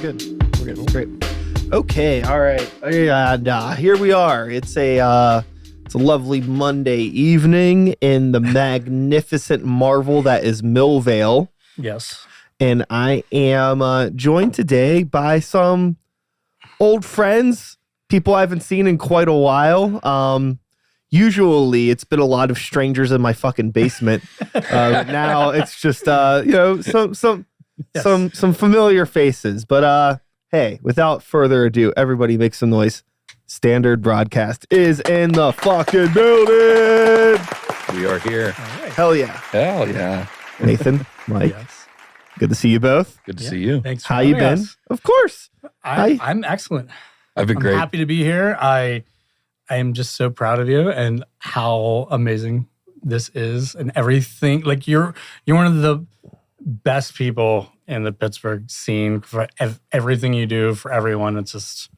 good. We're good. Great. Okay. All right. And here we are. It's a lovely Monday evening in the magnificent marvel that is Millvale. Yes. And I am joined today by some old friends, people I haven't seen in quite a while. Usually it's been a lot of strangers in my fucking basement. Now it's just some familiar faces. But hey, without further ado, everybody make some noise. Standard Broadcast is in the fucking building. We are here. All right. Hell yeah. Hell yeah. Nathan, Mike, Yes. good to see you both. Good to see you. Thanks for How you having been? us. Of course. I'm excellent. I've been I'm great. happy to be here. I am just so proud of you and how amazing this is and everything. Like you're one of the best people in the Pittsburgh scene for everything you do for everyone. It's just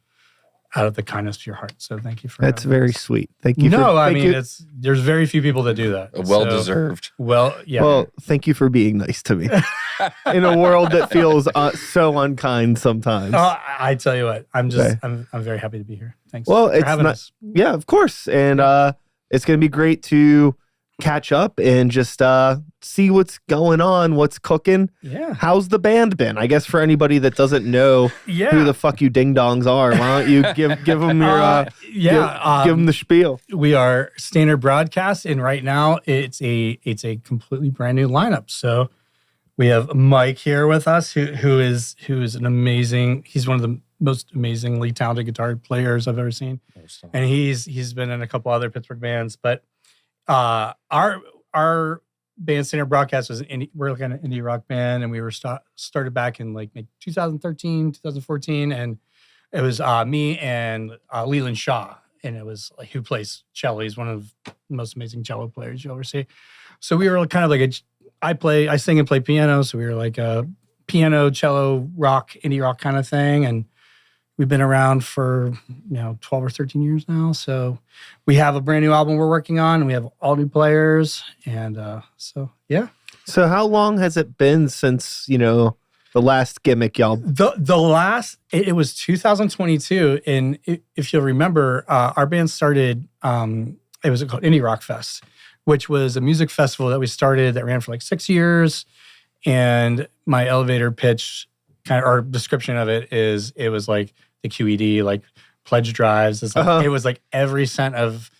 out of the kindness of your heart. So thank you for That's having very us. sweet. Thank you. There's very few people that do that. Well deserved. Well, yeah. Well, thank you for being nice to me in a world that feels so unkind sometimes. I tell you what, I'm very happy to be here. Thanks. for It's having not. us. Yeah, of course, and it's gonna be great to catch up and just see what's going on, what's cooking. Yeah. How's the band been? I guess for anybody that doesn't know Yeah. who the fuck you ding dongs are, why don't you give them your give them the spiel? We are Standard Broadcast, and right now it's a completely brand new lineup. So we have Mike here with us, who is an amazing. He's one of the most amazingly talented guitar players I've ever seen, and he's been in a couple other Pittsburgh bands. But our band Standard Broadcast was we're like an indie rock band, and we were started back in like 2013, 2014, and it was me and Leland Shaw, and it was like who plays cello. He's one of the most amazing cello players you'll ever see. So we were kind of like I sing and play piano, so we were like a piano, cello, rock, indie rock kind of thing, and we've been around for 12 or 13 years now. So we have a brand new album we're working on, and we have all new players, and so yeah. So how long has it been since the last gimmick y'all? The last it was 2022, and if you'll remember, our band started. It was called Indie Rock Fest, which was a music festival that we started that ran for like 6 years. And my elevator pitch, or description of it is, it was like the QED, like pledge drives. It was like every cent of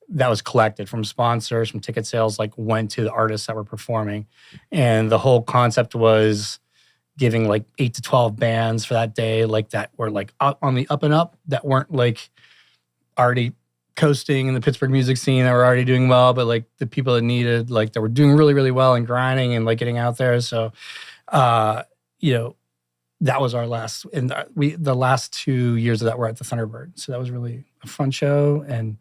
that was collected from sponsors, from ticket sales, like went to the artists that were performing. And the whole concept was giving like 8 to 12 bands for that day, like that were like on the up and up, that weren't like already coasting in the Pittsburgh music scene, that were already doing well, but like the people that needed, like that were doing really, really well and grinding and like getting out there. So, that was our last, and the last 2 years of that were at the Thunderbird. So that was really a fun show, and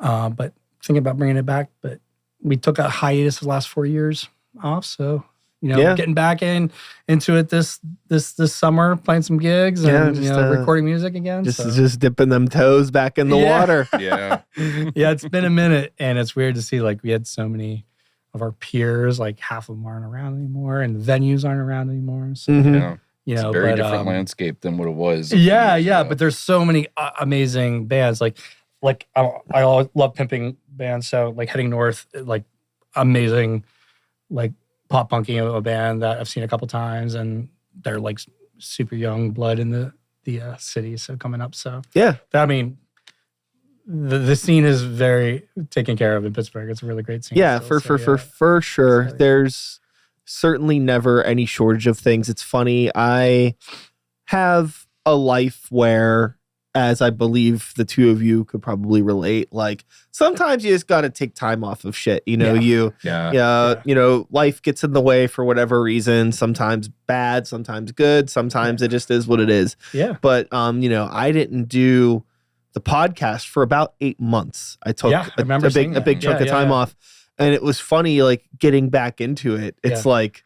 but thinking about bringing it back, but we took a hiatus the last 4 years off. So getting back into it this summer, playing some gigs and recording music again. Just dipping them toes back in the water. Yeah. Yeah, it's been a minute, and it's weird to see like we had so many of our peers, like half of them aren't around anymore, and venues aren't around anymore. So. Yeah. It's a very different landscape than what it was. Yeah. But there's so many amazing bands. Like I always love pimping bands. So like Heading North, like amazing, like pop punking of a band that I've seen a couple times, and they're like super young blood in the city. So coming up. So yeah, I mean, the scene is very taken care of in Pittsburgh. It's a really great scene. Yeah, still, for sure. Exciting. There's certainly never any shortage of things. It's funny. I have a life where, as I believe the two of you could probably relate, like sometimes you just got to take time off of shit. Life gets in the way for whatever reason. Sometimes bad, sometimes good. Sometimes it just is what it is. Yeah. But I didn't do the podcast for about 8 months. I took a big chunk of time off. And it was funny, like getting back into it. It's like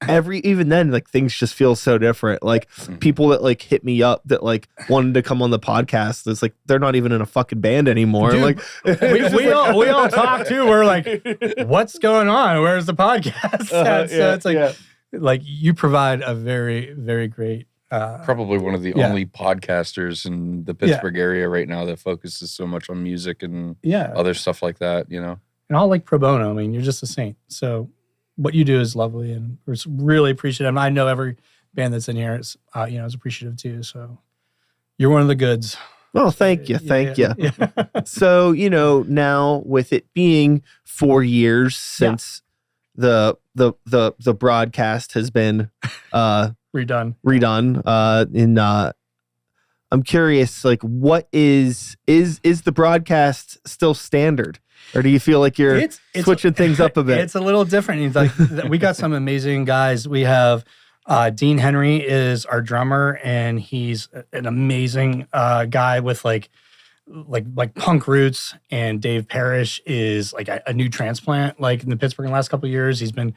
even then, like things just feel so different. Like people that like hit me up that like wanted to come on the podcast. It's like they're not even in a fucking band anymore. Dude, like we all talk too. We're like, what's going on? Where's the podcast? So it's like you provide a very, very great Probably one of the only podcasters in the Pittsburgh area right now that focuses so much on music and other stuff like that, you know. And all like pro bono. I mean, you're just a saint. So what you do is lovely, and we're really appreciative. And I know every band that's in here is, is appreciative too. So you're one of the goods. Oh, thank you. So, now with it being 4 years since the broadcast has been redone, I'm curious, like, what is the broadcast still standard? Or do you feel like you're switching things up a bit? It's a little different. It's like we got some amazing guys. We have Dean Henry is our drummer, and he's an amazing guy with like punk roots. And Dave Parrish is like a new transplant, like in the Pittsburgh in the last couple of years. He's been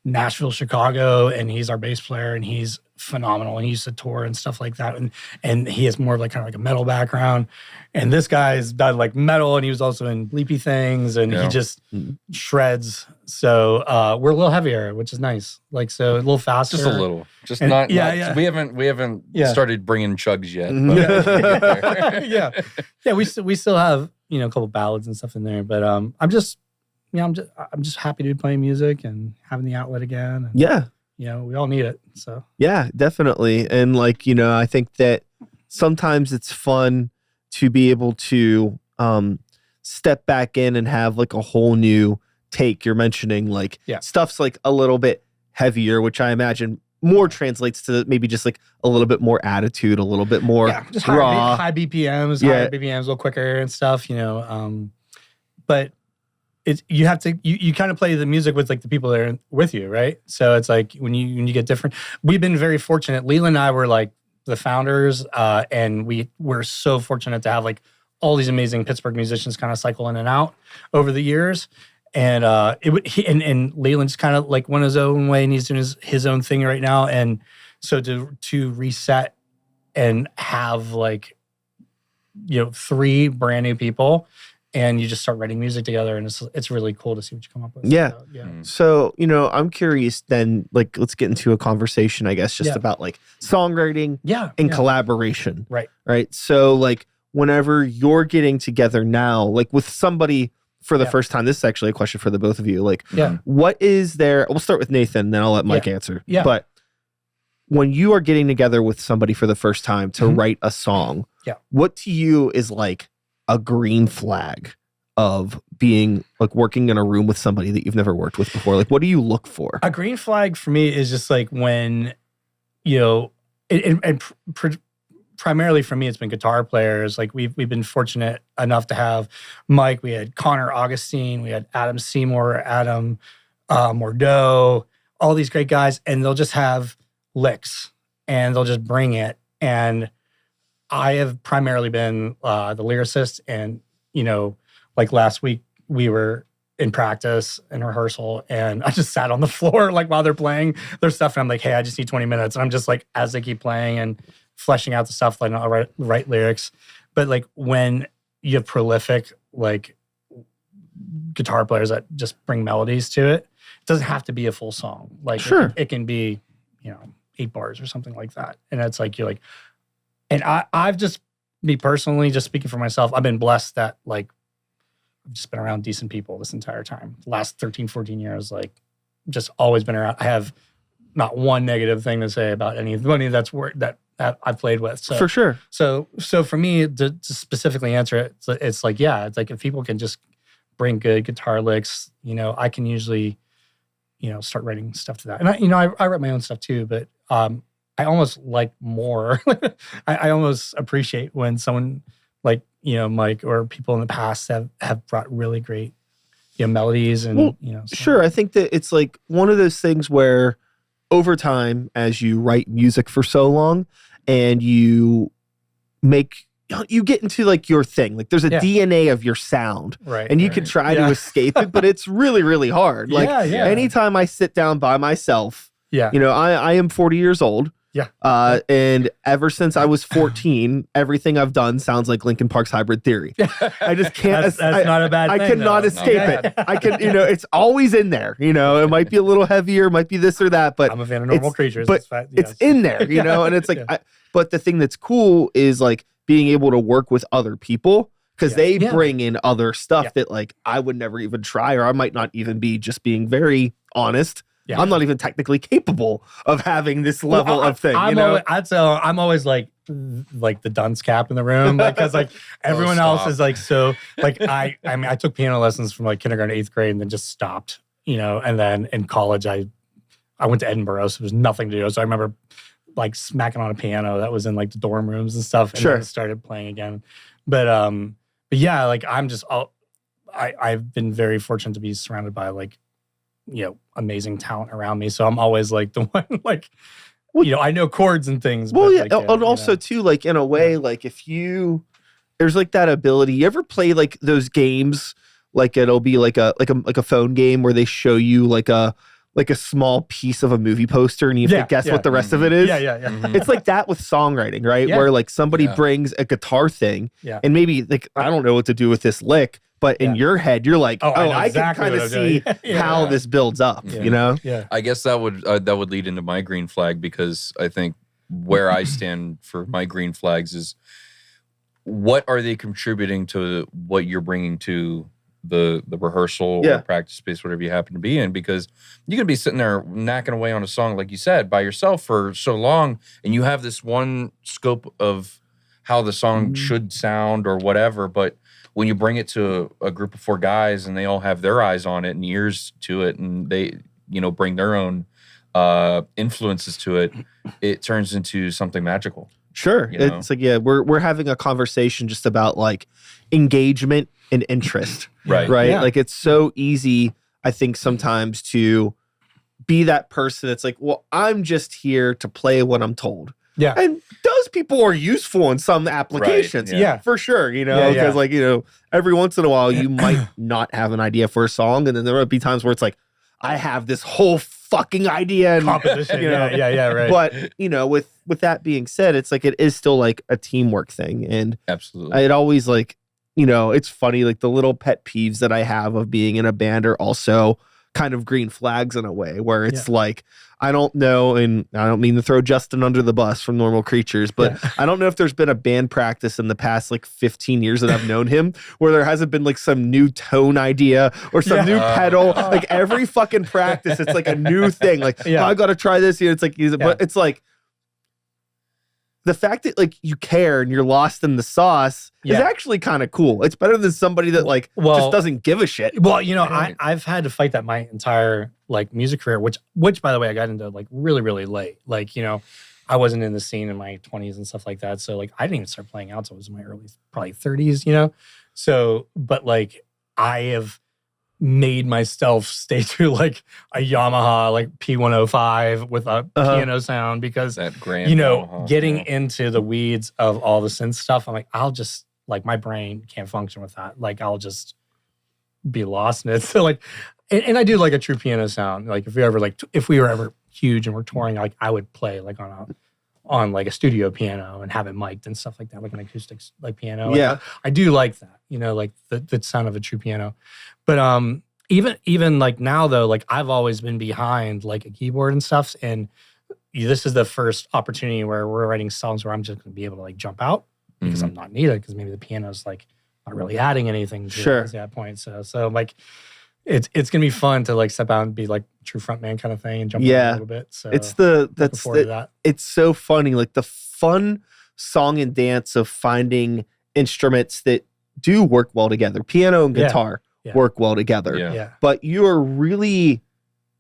Nashville, Chicago, and he's our bass player, and he's phenomenal. And he used to tour and stuff like that. And he has more of like kind of like a metal background. And this guy's done like metal, and he was also in Bleepy Things, and he just shreds. So we're a little heavier, which is nice. Like, so a little faster. Just a little. Just not. We haven't started bringing chugs yet. But we still have a couple ballads and stuff in there. But I'm just happy to be playing music and having the outlet again. And, we all need it. So yeah, definitely. And I think that sometimes it's fun to be able to step back in and have like a whole new take. You're mentioning stuff's like a little bit heavier, which I imagine more translates to maybe just like a little bit more attitude, a little bit more just raw. high BPMs, higher BPMs, a little quicker and stuff, but you have to you kind of play the music with like the people that are with you, right? So it's like when you get different. We've been very fortunate. Leland and I were like the founders, and we're so fortunate to have like all these amazing Pittsburgh musicians kind of cycle in and out over the years. And and Leland's kind of like went his own way, and he's doing his own thing right now. And so to reset and have like 3 brand new people, and you just start writing music together, and it's really cool to see what you come up with. Yeah. So, I'm curious then, like, let's get into a conversation, I guess, just about like songwriting and collaboration. Right. So like whenever you're getting together now, like with somebody for the first time, this is actually a question for the both of you. Like, what is there? We'll start with Nathan, then I'll let Mike answer. Yeah. But when you are getting together with somebody for the first time to write a song, what to you is like a green flag of being like working in a room with somebody that you've never worked with before? Like, what do you look for? A green flag for me is just like when, primarily for me, it's been guitar players. Like we've been fortunate enough to have Mike. We had Connor Augustine. We had Adam Seymour, Adam Mordeau, all these great guys. And they'll just have licks and they'll just bring it. And I have primarily been the lyricist. And, like last week we were in practice and rehearsal, and I just sat on the floor like while they're playing their stuff. And I'm like, hey, I just need 20 minutes. And I'm just like, as they keep playing and fleshing out the stuff, like I'll write lyrics. But like when you have prolific like guitar players that just bring melodies to it, it doesn't have to be a full song. Like it can be, 8 bars or something like that. And it's like, you're like, and I've just, me personally, just speaking for myself, I've been blessed that like, I've just been around decent people this entire time. The last 13, 14 years, like just always been around. I have not one negative thing to say about anybody that I've played with. So, for sure. So for me to specifically answer it, it's like, it's like if people can just bring good guitar licks, I can usually, start writing stuff to that. And I write my own stuff too, but I almost like more. I almost appreciate when someone like, Mike or people in the past have brought really great, melodies and, Sure. I think that it's like one of those things where over time, as you write music for so long and you get into like your thing, like there's a DNA of your sound, right? And you can try to escape it, but it's really, really hard. Like anytime I sit down by myself, I am 40 years old. Yeah. And ever since I was 14, everything I've done sounds like Linkin Park's Hybrid Theory. I just can't. That's not a bad thing. I cannot escape it. I can, it's always in there. It might be a little heavier, might be this or that, but I'm a fan of Normal Creatures. But it's in there, and it's like, but the thing that's cool is like being able to work with other people. Because they bring in other stuff that like I would never even try, or I might not even be, just being very honest. Yeah. I'm not even technically capable of having this level of thing. I'm always like the dunce cap in the room, because like everyone else is like, so like I mean I took piano lessons from like kindergarten to 8th grade and then just stopped, and then in college I went to Edinburgh, so there was nothing to do. So I remember like smacking on a piano that was in like the dorm rooms and stuff, and then started playing again. But yeah, like I've been very fortunate to be surrounded by like, amazing talent around me. So I'm always like the one, like, I know chords and things. Well, but yeah, and also too, like in a way, like if there's like that ability. You ever play like those games? Like it'll be like a phone game where they show you like a small piece of a movie poster and you have to guess what the rest of it is. Yeah. Mm-hmm. It's like that with songwriting, right? Where like somebody brings a guitar thing and maybe like, I don't know what to do with this lick, but in your head, you're like, I can kind of see how this builds up, Yeah. I guess that would lead into my green flag, because I think where I stand for my green flags is, what are they contributing to what you're bringing to the rehearsal or practice space, whatever you happen to be in? Because you can be sitting there knacking away on a song, like you said, by yourself for so long, and you have this one scope of how the song should sound or whatever, but when you bring it to a group of 4 guys and they all have their eyes on it and ears to it, and they bring their own influences to it, it turns into something magical. Sure. It's like, we're having a conversation just about like engagement and interest. Right. Yeah. Like it's so easy, I think, sometimes to be that person that's like, well, I'm just here to play what I'm told. Yeah. And those people are useful in some applications. Right. Yeah, for sure. Because like, every once in a while you might not have an idea for a song. And then there will be times where it's like, I have this whole fucking idea. And, composition. Right. But, with that being said, it's like, it is still like a teamwork thing. And absolutely, it always like, it's funny, like the little pet peeves that I have of being in a band are also kind of green flags in a way, where it's like, I don't know, and I don't mean to throw Justin under the bus from Normal Creatures, but I don't know if there's been a band practice in the past like 15 years that I've known him where there hasn't been like some new tone idea or some new pedal. Like every fucking practice, it's like a new thing. Like, I got to try this. It's like, but it's like, the fact that like you care and you're lost in the sauce is actually kind of cool. It's better than somebody that like just doesn't give a shit. Well, I've had to fight that my entire like music career, which by the way I got into like really, really late. Like, I wasn't in the scene in my 20s and stuff like that. So like I didn't even start playing out until I was in my early probably 30s, So, but like I have made myself stay to like a Yamaha like P105 with a piano sound, because that grand getting into the weeds of all the synth stuff, I'm like, I'll just like, my brain can't function with that. Like I'll just be lost in it. So like, and I do like a true piano sound. Like if we were ever huge and we're touring, like I would play like on like a studio piano and have it mic'd and stuff like that, like an acoustic like piano. Yeah, I do like that, like the sound of a true piano. But even like now though, like I've always been behind like a keyboard and stuff, and this is the first opportunity where we're writing songs where I'm just going to be able to like jump out because I'm not needed, because maybe the piano's like not really adding anything to it at that point. So like it's going to be fun to like step out and be like true frontman kind of thing and jump out a little bit. So it's it's so funny, like the fun song and dance of finding instruments that do work well together. Piano and guitar work well together. Yeah. But you are really,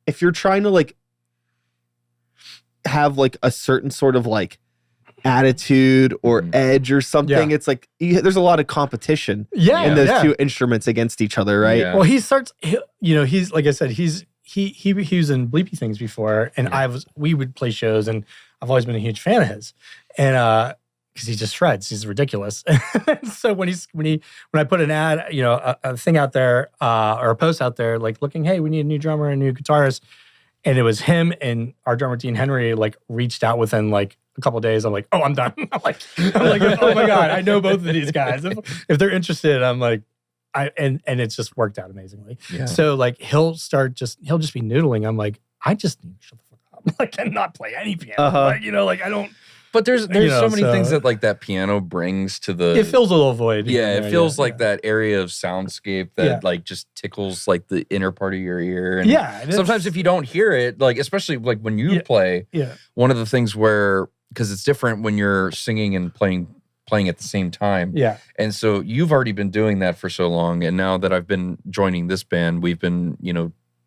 if you're trying to like have like a certain sort of like attitude or edge or something, it's like there's a lot of competition in those two instruments against each other, right? Well, he's like I said, he was in Bleepy Things before, and we would play shows, and I've always been a huge fan of his, and because he just shreds, he's ridiculous. So when I put an ad, a thing out there or a post out there, like looking, hey, we need a new drummer and a new guitarist, And it was him and our drummer Dean Henry like reached out within like a couple of days. I'm like, oh, I'm done. I'm like, oh my God, I know both of these guys. If they're interested, I'm like, and it's just worked out amazingly. Yeah. So like he'll just be noodling. I'm like, I just need to shut the fuck up. Like, and not play any piano. Like, like I don't. But there's so many things that like that piano brings to the. It fills a little void. Yeah, it feels like that area of soundscape that like just tickles like the inner part of your ear. And sometimes if you don't hear it, like especially like when you play, one of the things where because it's different when you're singing and playing at the same time. Yeah. And so you've already been doing that for so long, and now that I've been joining this band, we've been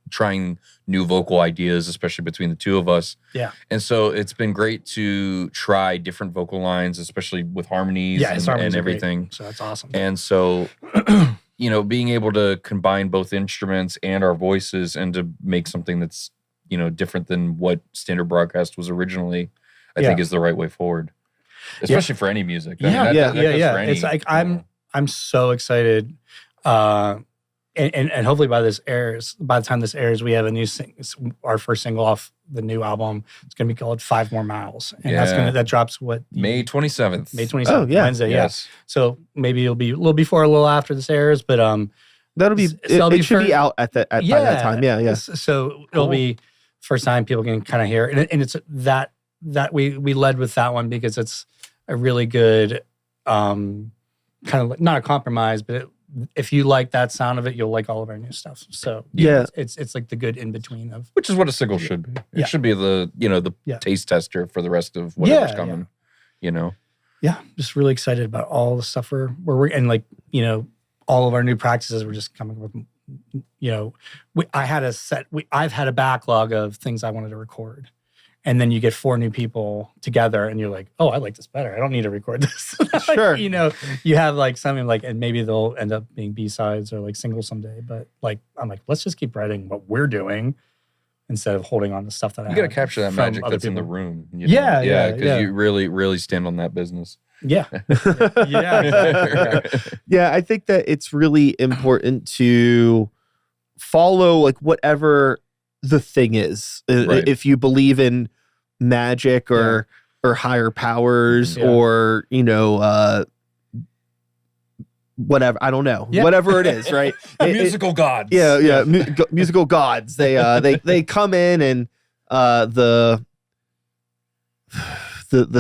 trying new vocal ideas, especially between the two of us. Yeah. And so it's been great to try different vocal lines, especially with harmonies and everything. So that's awesome. And so, being able to combine both instruments and our voices and to make something that's, different than what standard broadcast was originally, I think is the right way forward. Especially for any music. That goes for any, it's like, I'm so excited. And hopefully by the time this airs, we have a new our first single off the new album. It's going to be called 5 More Miles. And that drops May 27th. May 27th, Wednesday, yes. So maybe it'll be a little before, a little after this airs, but that'll be it should be out at by that time. Yeah. So it'll be first time people can kind of hear it. And it's that we led with that one because it's a really good kind of not a compromise, but if you like that sound of it, you'll like all of our new stuff. So it's like the good in between of which is what a single should be. It should be the taste tester for the rest of whatever's coming. Yeah, just really excited about all the stuff we're and like all of our new practices. We're just coming with I've had a backlog of things I wanted to record. And then you get 4 new people together and you're like, oh, I like this better. I don't need to record this. Sure. You have like something like, and maybe they'll end up being B-sides or like singles someday. But like, I'm like, let's just keep writing what we're doing instead of holding on to stuff that you got to capture that magic that's in the room. Because you really, really stand on that business. Yeah. Yeah, I think that it's really important to follow like whatever the thing is. Right. If you believe in magic or higher powers or whatever, I don't know, whatever it is, right? Musical gods. Musical gods. They come in and the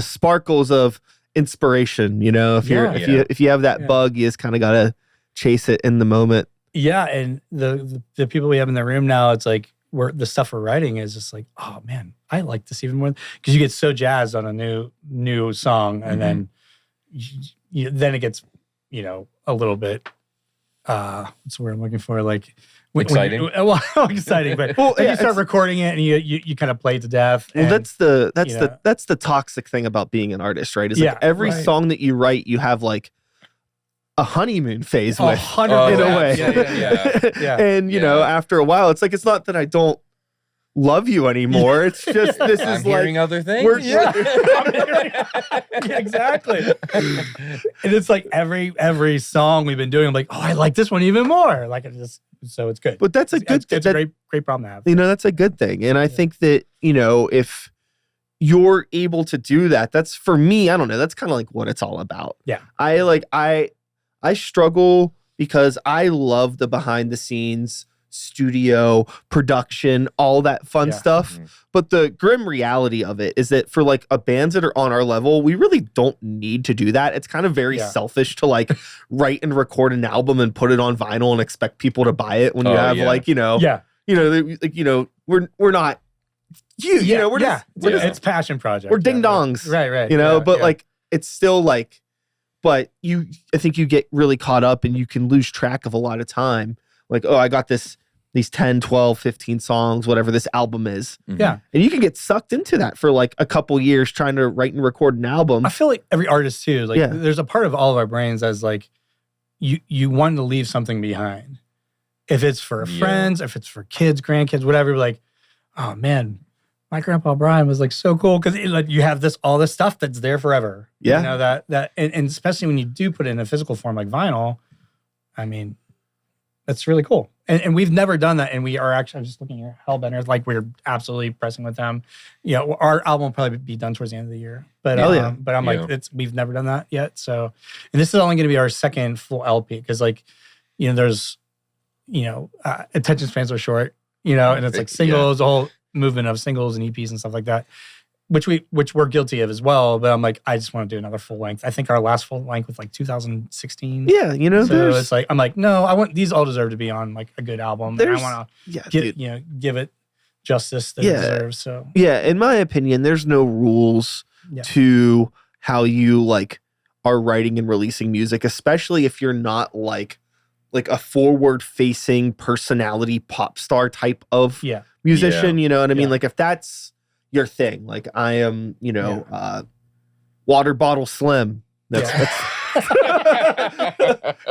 sparkles of inspiration. If you have that bug, you just kind of gotta chase it in the moment. Yeah, and the people we have in the room now, it's like the stuff we're writing is just like, oh man, I like this even more because you get so jazzed on a new song, and then then it gets a little bit what's the word I'm looking for, like exciting. Exciting, but you start recording it and you kind of play it to death. Well, that's the toxic thing about being an artist, right? Is like every song that you write, you have like a honeymoon phase with 100% in a way. Yeah. And after a while, it's like, it's not that I don't love you anymore. It's just this I'm is hearing like other things. Exactly. And it's like every song we've been doing, I'm like, oh, I like this one even more. Like so it's good. But that's a good. It's a great problem to have. That's a good thing, and I think that if you're able to do that, that's for me. I don't know. That's kind of like what it's all about. Yeah. I struggle because I love the behind the scenes studio production, all that fun stuff. Mm-hmm. But the grim reality of it is that for like bands that are on our level, we really don't need to do that. It's kind of very selfish to like write and record an album and put it on vinyl and expect people to buy it when you have we're not huge. We're just it's passion project. We're ding dongs. Right. But like it's still like, but I think you get really caught up and you can lose track of a lot of time. Like, oh, I got these 10, 12, 15 songs, whatever this album is. Mm-hmm. Yeah. And you can get sucked into that for like a couple years trying to write and record an album. I feel like every artist too, like there's a part of all of our brains as like, you want to leave something behind. If it's for friends, if it's for kids, grandkids, whatever, like, oh man, my grandpa Brian was like so cool because like you have all this stuff that's there forever. Yeah. And especially when you do put it in a physical form like vinyl, I mean, that's really cool. And we've never done that. And we are actually, I'm just looking here, Hellbenders, like we're absolutely pressing with them. You know, our album will probably be done towards the end of the year. But but I'm like, we've never done that yet. So, and this is only going to be our second full LP because like, you know, there's, you know, attention spans are short, you know, and it's like singles, the whole movement of singles and EPs and stuff like that. Which we're guilty of as well, but I'm like, I just want to do another full length. I think our last full length was like 2016. Yeah, you know, so it's like I'm like, no, I want these all deserve to be on like a good album. And I want to give it justice that it deserves. So in my opinion, there's no rules to how you like are writing and releasing music, especially if you're not like a forward facing personality pop star type of musician. You know what I mean? Like if that's your thing, like I am, you know, water bottle slim. That's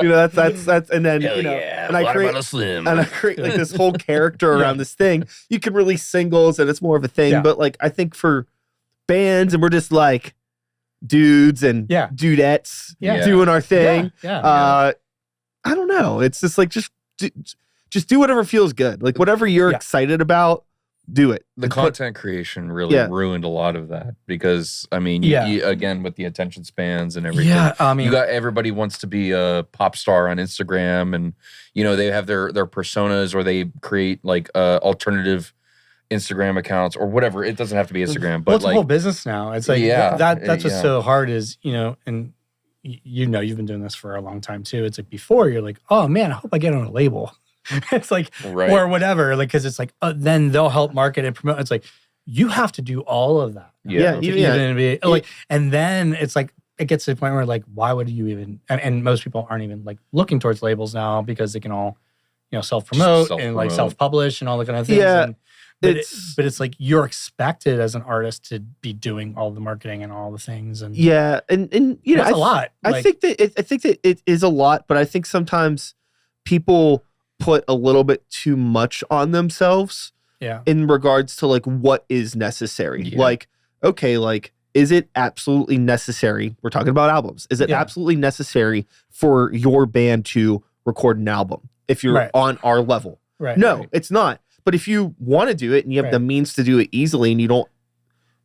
you know, that's and then you know, and I create like this whole character around this thing. You can release singles and it's more of a thing, but like I think for bands and we're just like dudes and dudettes doing our thing. I don't know. It's just like just do whatever feels good. Like whatever you're excited about. Do it. The content creation really ruined a lot of that because, I mean, you, again, with the attention spans and everything, I mean, you got everybody wants to be a pop star on Instagram and, you know, they have their personas or they create like alternative Instagram accounts or whatever. It doesn't have to be Instagram, but it's like a whole business now. It's like, that's what's so hard is, you know, and you know, you've been doing this for a long time too. It's like before you're like, oh man, I hope I get on a label. It's like, or whatever, like, because it's like, then they'll help market and promote. It's like, you have to do all of that. Like, and then it's like, it gets to the point where like, why would you even, and most people aren't even like looking towards labels now because they can all, you know, self-promote and like self-publish and all that kind of things. Yeah. But it's like you're expected as an artist to be doing all the marketing and all the things. And you know, it's a lot. I think that it is a lot, but I think sometimes people put a little bit too much on themselves in regards to like what is necessary. Like, okay, like, is it absolutely necessary? We're talking about albums. Is it absolutely necessary for your band to record an album if you're on our level? No, it's not. But if you want to do it and you have the means to do it easily and you don't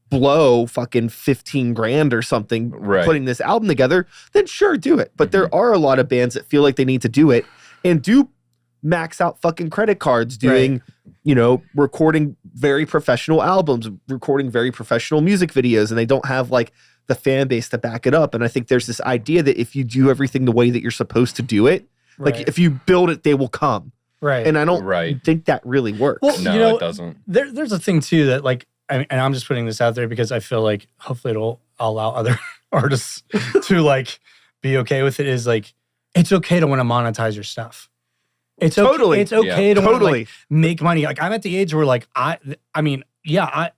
blow fucking 15 grand or something putting this album together, then sure, do it. But there are a lot of bands that feel like they need to do it and do max out fucking credit cards doing, you know, recording very professional albums, recording very professional music videos, and they don't have like the fan base to back it up. And I think there's this idea that if you do everything the way that you're supposed to do it, like if you build it, they will come. And I don't think that really works. Well, no, you know, it doesn't. There's a thing too that like, and I'm just putting this out there because I feel like hopefully it'll allow other artists to like be okay with it, is like, it's okay to want to monetize your stuff. It's okay. It's okay to want to like make money. Like I'm at the age where like I mean, I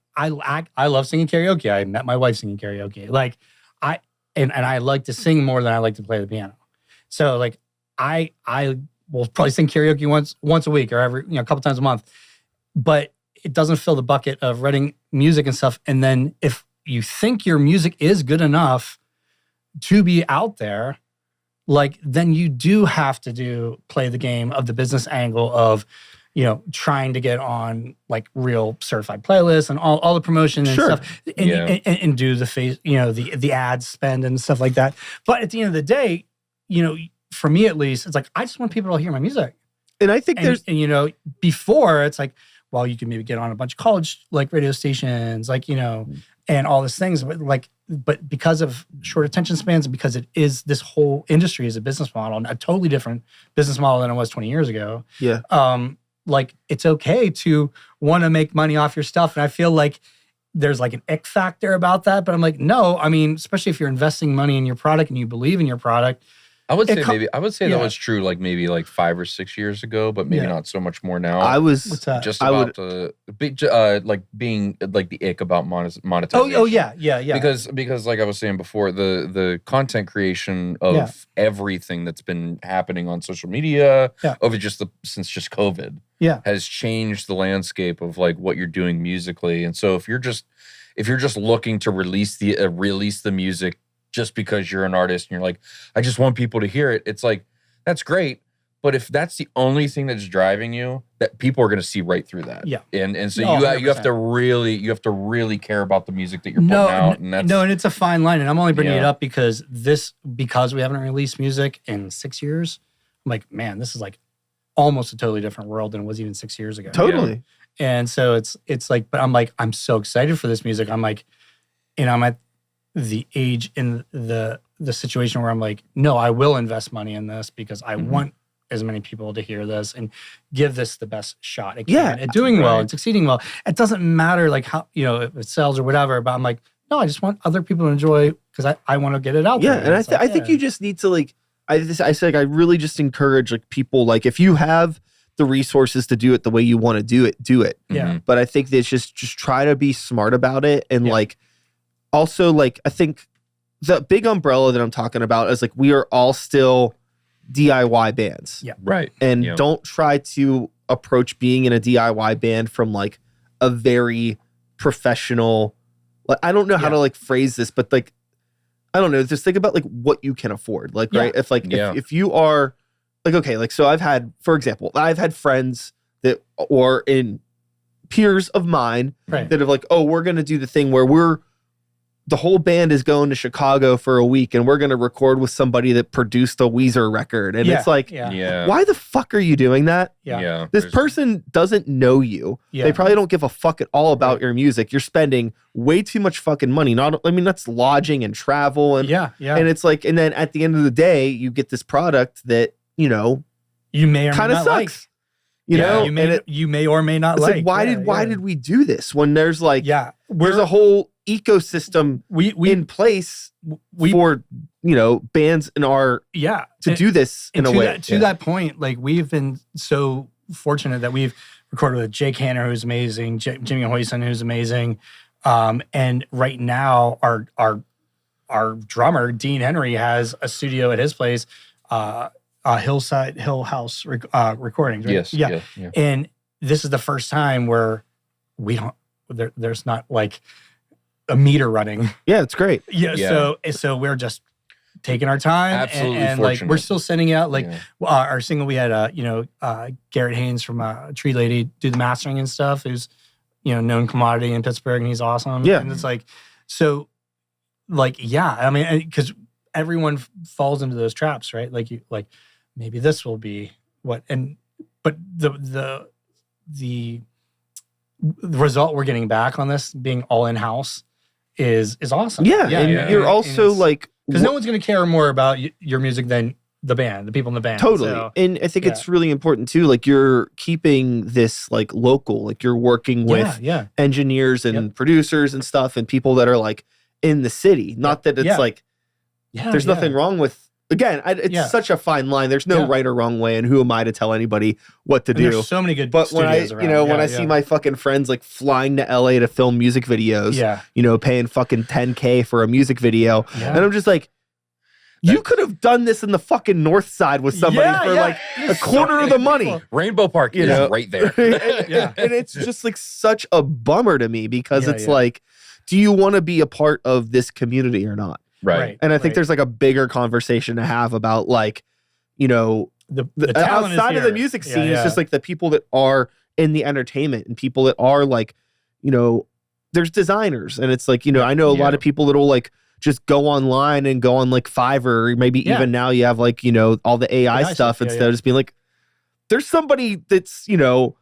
love singing karaoke. I met my wife singing karaoke. Like and I like to sing more than I like to play the piano. So like I will probably sing karaoke once a week or every, you know, a couple times a month. But it doesn't fill the bucket of writing music and stuff. And then if you think your music is good enough to be out there, like, then you do have to play the game of the business angle of, you know, trying to get on like real certified playlists and all the promotion and stuff, and do the face, you know, the ad spend and stuff like that. But at the end of the day, you know, for me at least, it's like I just want people to hear my music. And I think and you know, before it's like, well, you can maybe get on a bunch of college like radio stations, like, you know, and all these things, but because of short attention spans and because it is, this whole industry is a business model, a totally different business model than it was 20 years ago. Like it's okay to want to make money off your stuff. And I feel like there's like an ick factor about that, but I'm like, no, I mean, especially if you're investing money in your product and you believe in your product. I would say that was true like maybe like 5 or 6 years ago, but maybe not so much more now. I was just about like being like the ick about monetization. Oh yeah. Because like I was saying before, the content creation of everything that's been happening on social media over since COVID has changed the landscape of like what you're doing musically. And so if you're just looking to release the music just because you're an artist and you're like, I just want people to hear it. It's like, that's great. But if that's the only thing that's driving you, that people are going to see right through that. Yeah. And so No, you have to really care about the music that you're putting out. And that's, and it's a fine line. And I'm only bringing it Yeah. up because we haven't released music in 6 years. I'm like, man, this is like almost a totally different world than it was even 6 years ago. Totally. And so it's like, but I'm like, I'm so excited for this music. I'm like, and I'm at the age in the situation where I'm like, no, I will invest money in this because I want as many people to hear this and give this the best shot it can at doing well and succeeding well. It doesn't matter like how, if it sells or whatever, but I'm like, no, I just want other people to enjoy because I want to get it out there. And I think you just need to like, I said, I really just encourage like people, like if you have the resources to do it the way you want to do it. Yeah. But I think that just try to be smart about it. And like, also like, I think the big umbrella that I'm talking about is like, we are all still DIY bands. Yeah. right. And don't try to approach being in a DIY band from like a very professional, like, I don't know how to like phrase this, but like, I don't know, just think about like what you can afford. Like, right. If like, if you are like, okay, like, so for example, I've had friends that or in peers of mine that have like, oh, we're going to do the thing where the whole band is going to Chicago for a week and we're going to record with somebody that produced a Weezer record. And it's like, why the fuck are you doing that? This person doesn't know you. They probably don't give a fuck at all about your music. You're spending way too much fucking money. That's lodging and travel. And and it's like, and then at the end of the day, you get this product that, you may or may not sucks. Like. You may or may not like. Why did we do this when there's like there's a whole ecosystem in place for bands in our to do this in a way. To that point, like we've been so fortunate that we've recorded with Jake Hanner, who's amazing, Jimmy Hoyson, who's amazing, and right now our drummer Dean Henry has a studio at his place. Hill House recordings, right? Yes. And this is the first time where there's not like a meter running. Yeah, it's great. So we're just taking our time. Absolutely and like we're still sending out like our single. We had Garrett Haynes from Tree Lady do the mastering and stuff. Who's known commodity in Pittsburgh, and he's awesome. Yeah, and it's like so, like I mean, because everyone falls into those traps, right? Like maybe this will be what, but the result we're getting back on this being all in house is awesome. And you're also like, because no one's going to care more about your music than the band, the people in the band. Totally. So, and I think it's really important too. Like you're keeping this like local, like you're working with engineers and producers and stuff and people that are like in the city. Not that it's like, there's nothing wrong with, again, it's such a fine line. There's no right or wrong way, and who am I to tell anybody what to do? There's so many good but when I, around. when I see my fucking friends like flying to LA to film music videos, paying fucking $10K for a music video, and I'm just like, you could have done this in the fucking North Side with somebody for like a quarter of the money. Rainbow Park is right there. And it's just like such a bummer to me because it's like, do you want to be a part of this community or not? Right. And I think there's like a bigger conversation to have about like, the outside of the music scene. It's just like the people that are in the entertainment and people that are like, there's designers. And it's like, I know a lot of people that will like just go online and go on like Fiverr, or maybe even now you have like, all the AI stuff instead of just being like, there's somebody that's, that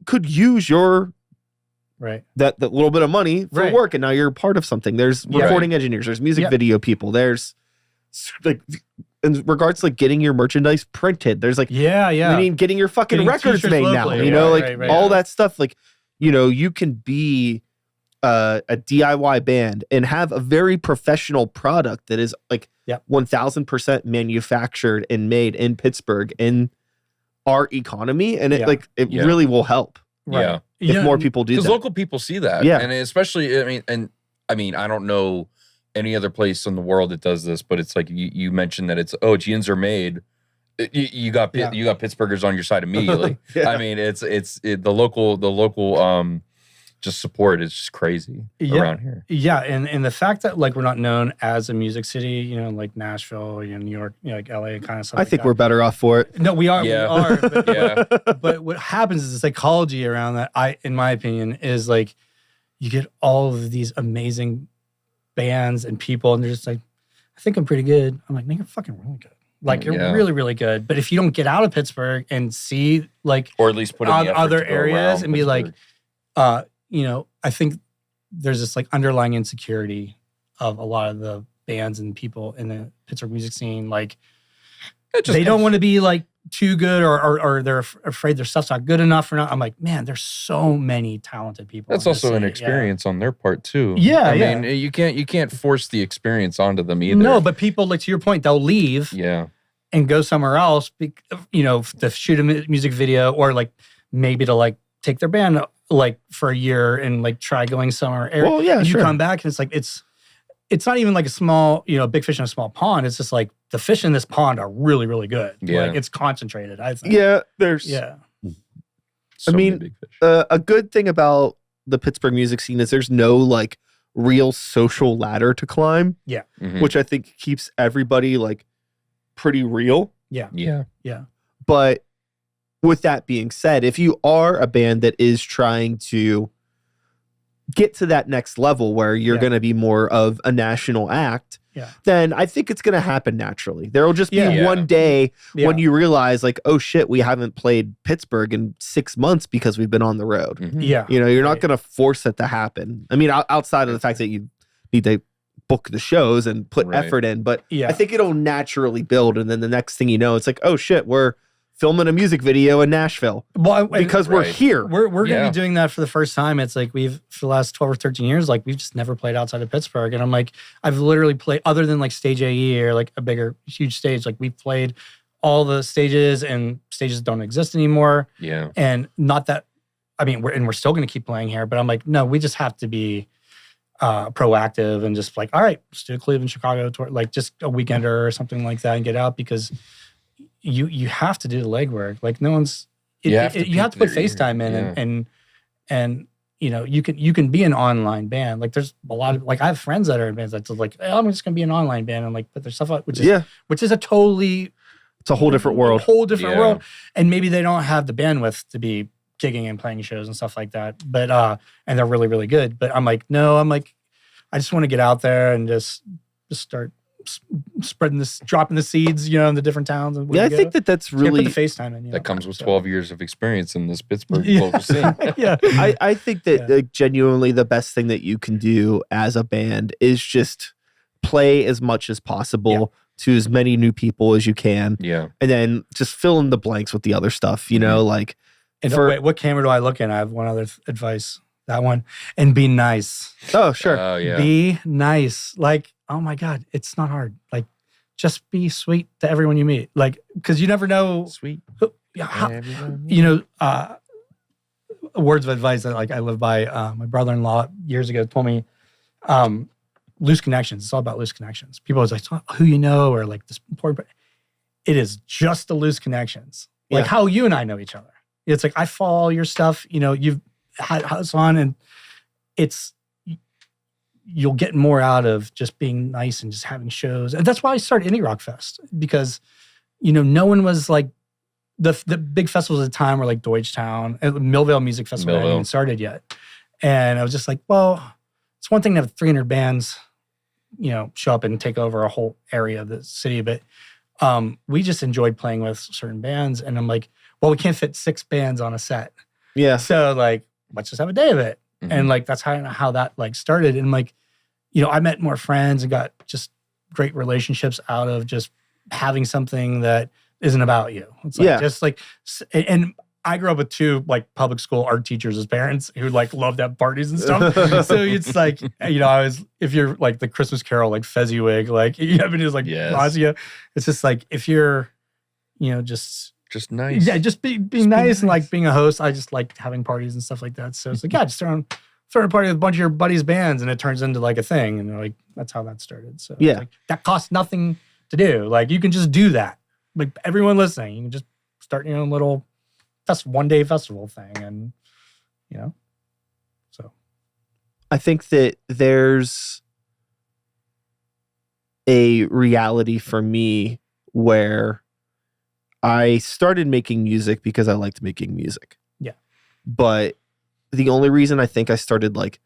could use your that little bit of money for work, and now you're part of something. There's recording engineers, there's music video people, there's like in regards to like getting your merchandise printed, there's like I mean getting your fucking records made locally, now, all that stuff. Like you can be a DIY band and have a very professional product that is like 1000% manufactured and made in Pittsburgh in our economy, and it really will help. If more people do that. Because local people see that. And especially, I mean, I don't know any other place in the world that does this, but it's like you mentioned that it's jeans are made. You got Pittsburghers on your side immediately. I mean, it's the local just support is just crazy around here. Yeah, and the fact that like we're not known as a music city, you know, like Nashville, you know, New York, you know, like LA kind of stuff. I think we're better off for it. No, we are. Yeah. We are. But, Yeah. but what happens is the psychology around that, in my opinion, is like you get all of these amazing bands and people, and they're just like, I think I'm pretty good. I'm like, man, you're fucking really good. Like you're really, really good. But if you don't get out of Pittsburgh and see like, or at least put in the effort other to go areas around and be like, Pittsburgh. you know, I think there's this like underlying insecurity of a lot of the bands and people in the Pittsburgh music scene. Like they don't want to be like too good or they're afraid their stuff's not good enough or not. I'm like, man, there's so many talented people. That's also an experience on their part too. Yeah. I mean, you can't force the experience onto them either. No, but people, like to your point, they'll leave and go somewhere else, you know, to shoot a music video or like maybe to like take their band like for a year and like try going somewhere. Well, yeah, and you sure. come back and it's like, it's not even like a small, you know, big fish in a small pond. It's just like the fish in this pond are really, really good. Yeah. Like it's concentrated, I think. Yeah, there's. Yeah. So I mean, many big fish. A good thing about the Pittsburgh music scene is there's no like real social ladder to climb, Mhm. which I think keeps everybody like pretty real. Yeah. Yeah. But with that being said, if you are a band that is trying to get to that next level where you're going to be more of a national act, then I think it's going to happen naturally. There will just be one day when you realize like, oh shit, we haven't played Pittsburgh in 6 months because we've been on the road. Mhm. Yeah. You know, you're not going to force it to happen. I mean, outside of the fact that you need to book the shows and put effort in, but I think it'll naturally build. And then the next thing you know, it's like, oh shit, we're filming a music video in Nashville because we're here. We're going to be doing that for the first time. It's like for the last 12 or 13 years, like we've just never played outside of Pittsburgh. And I'm like, I've literally played other than like Stage AE or like a bigger, huge stage. Like we've played all the stages and stages don't exist anymore. Yeah. And not that, I mean, we're still going to keep playing here, but I'm like, no, we just have to be proactive and just like, all right, let's do a Cleveland, Chicago tour, like just a weekender or something like that and get out because you have to do the legwork. Like no one's, you have to put FaceTime in and you know, you can be an online band. Like there's a lot of, like I have friends that are in bands that's like, hey, I'm just going to be an online band and like put their stuff out, which is a totally, it's a whole different world. World. And maybe they don't have the bandwidth to be gigging and playing shows and stuff like that. But, and they're really, really good. But I'm like, no, I just want to get out there and just start spreading this, dropping the seeds, you know, in the different towns. And I think that's really put the FaceTime in. That comes with 12 years of experience in this Pittsburgh local scene. I think that like, genuinely the best thing that you can do as a band is just play as much as possible to as many new people as you can. Yeah. And then just fill in the blanks with the other stuff, you know, like. And wait, what camera do I look in? I have one other advice. That one. And be nice. Oh, sure. Oh, yeah. Be nice. Like, oh my God, it's not hard. Like, just be sweet to everyone you meet. Like, because you never know. Sweet. You know, words of advice that like I live by. My brother-in-law years ago told me, loose connections. It's all about loose connections. People always like, who you know or like this important. But it is just the loose connections. Like how you and I know each other. It's like, I follow your stuff. You know, you've had us on and you'll get more out of just being nice and just having shows. And that's why I started Indie Rock Fest because, you know, no one was like, the big festivals at the time were like Deutschtown, Millvale Music Festival hadn't even started yet. And I was just like, well, it's one thing to have 300 bands, you know, show up and take over a whole area of the city. But we just enjoyed playing with certain bands. And I'm like, well, we can't fit 6 bands on a set. Yeah. So like, let's just have a day of it. Mm-hmm. And like, that's how that like started. And like, you know, I met more friends and got just great relationships out of just having something that isn't about you. It's like just like, and I grew up with 2 like public school art teachers as parents who like loved to have parties and stuff. So it's like, you know, if you're like the Christmas Carol, like Fezziwig, like you have just like Razia. It's just like, if you're, you know, just nice. Yeah, just be nice and like being a host. I just like having parties and stuff like that. So it's like, just throw a party with a bunch of your buddies' bands and it turns into like a thing. And like, that's how that started. So it's like, that costs nothing to do. Like you can just do that. Like everyone listening, you can just start your own little one-day festival thing and, you know, so. I think that there's a reality for me where I started making music because I liked making music. Yeah. But the only reason I think I started like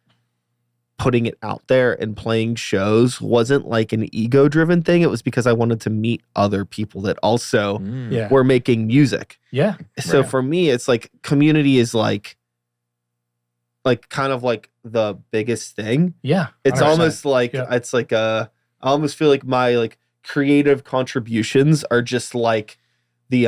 putting it out there and playing shows wasn't like an ego-driven thing. It was because I wanted to meet other people that also Yeah. were making music. Yeah. So Right. for me, it's like community is like kind of like the biggest thing. Yeah. It's 100%. almost like Yeah. it's like I almost feel like my like creative contributions are just like the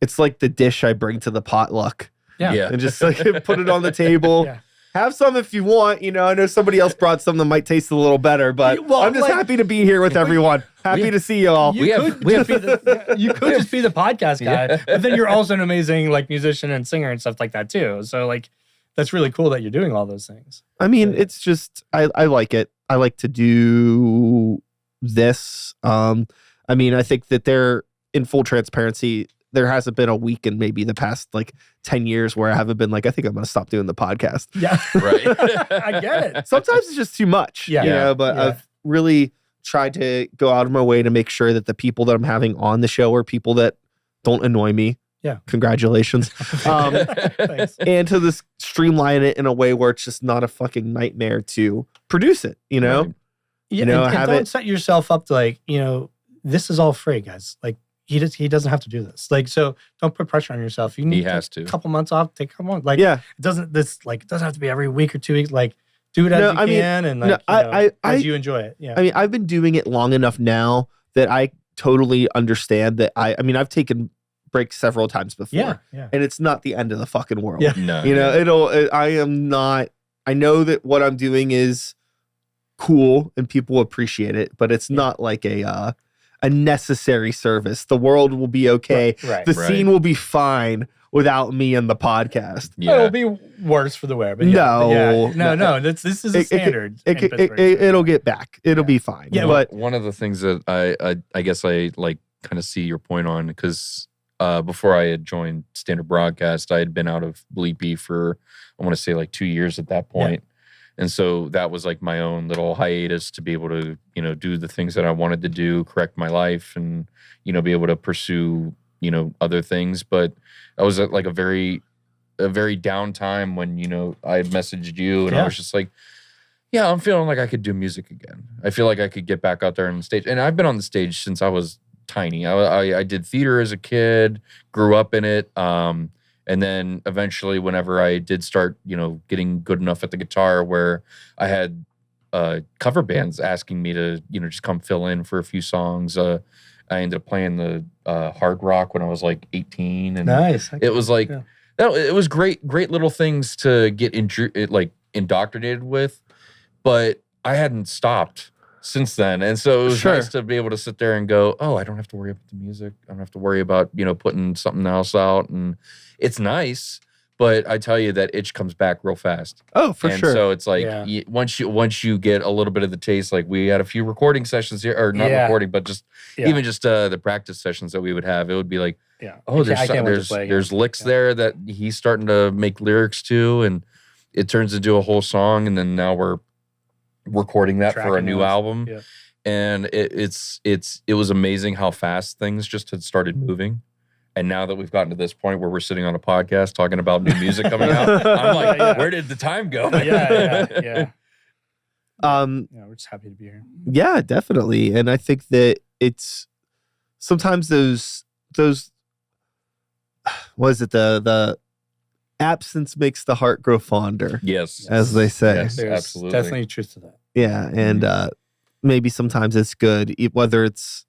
it's like the dish I bring to the potluck Yeah. and just like put it on the table. Yeah. Have some if you want. You know, I know somebody else brought some that might taste a little better, but Well, I'm just like- happy to be here with everyone. Happy to see y'all. You We have- could we just be the you could just be the podcast guy, Yeah. but then you're also an amazing like musician and singer and stuff like that too. So like that's really cool that you're doing all those things. I mean, Yeah. it's just I like it. I like to do this. I mean, I think that there, in full transparency, there hasn't been a week in maybe the past like 10 years where I haven't been like, I think I'm going to stop doing the podcast. Yeah. Right. I get it. Sometimes it's just too much. Yeah. You Yeah. know, but Yeah. I've really tried to go out of my way to make sure that the people that I'm having on the show are people that don't annoy me. Yeah. Congratulations. Thanks. And to this streamline it in a way where it's just not a fucking nightmare to produce it, you know? Right. Yeah, know, and have don't it- set yourself up to like, this is all free, guys. Like he doesn't have to do this. Like, so don't put pressure on yourself. You need He has take to. a couple months off, take a couple months. Like Yeah. it doesn't have to be every week or 2 weeks. Like do it as No, you I mean, can and no, like I as you enjoy it. Yeah. I mean, I've been doing it long enough now that I totally understand that I mean, I've taken breaks several times before. yeah. Yeah. And it's not the end of the fucking world. Yeah. No. You know, I am not, I know that what I'm doing is cool and people appreciate it, but it's not like a necessary service. The world will be okay. Right. The Right. scene will be fine without me and the podcast. Yeah. It'll be worse for the wear, but yeah, No. but yeah. No. This is a It- standard. in Pittsburgh. It'll get back. It'll be fine. Yeah, but One of the things that I guess I like kind of see your point on, because before I had joined Standard Broadcast, I had been out of Bleepy for, I want to say like 2 years at that point. And so that was like my own little hiatus to be able to, do the things that I wanted to do, correct my life and, be able to pursue, other things. But I was at like a very down time when, I had messaged you and I was just like, yeah, I'm feeling like I could do music again. I feel like I could get back out there on the stage. And I've been on the stage since I was tiny. I did theater as a kid, grew up in it. And then eventually, whenever I did start, getting good enough at the guitar where I had cover bands asking me to, just come fill in for a few songs. I ended up playing the hard rock when I was like 18. And Nice. it was like, Yeah. it was great little things to get indoctrinated with. But I hadn't stopped since then. And so it was Sure. nice to be able to sit there and go, oh, I don't have to worry about the music. I don't have to worry about, putting something else out. And it's nice, but I tell you that itch comes back real fast. oh, for and sure. so it's like Yeah. once you get a little bit of the taste, like we had a few recording sessions here, or not Yeah. recording, but just Yeah. even just the practice sessions that we would have, it would be like, Yeah. oh, I can't wait to play again. there's licks Yeah. there that he's starting to make lyrics to, and it turns into a whole song, and then now we're recording that for a Tracking new those. album. Yeah. And it was amazing how fast things just had started moving. And now that we've gotten to this point where we're sitting on a podcast talking about new music coming out, I'm like, Yeah. where did the time go? Yeah. Um, Yeah, we're just happy to be here. yeah, definitely. And I think that it's sometimes those what is it, the absence makes the heart grow fonder, Yes. as they say. Yes. There's absolutely. definitely truth to that. Yeah, and maybe sometimes it's good, whether it's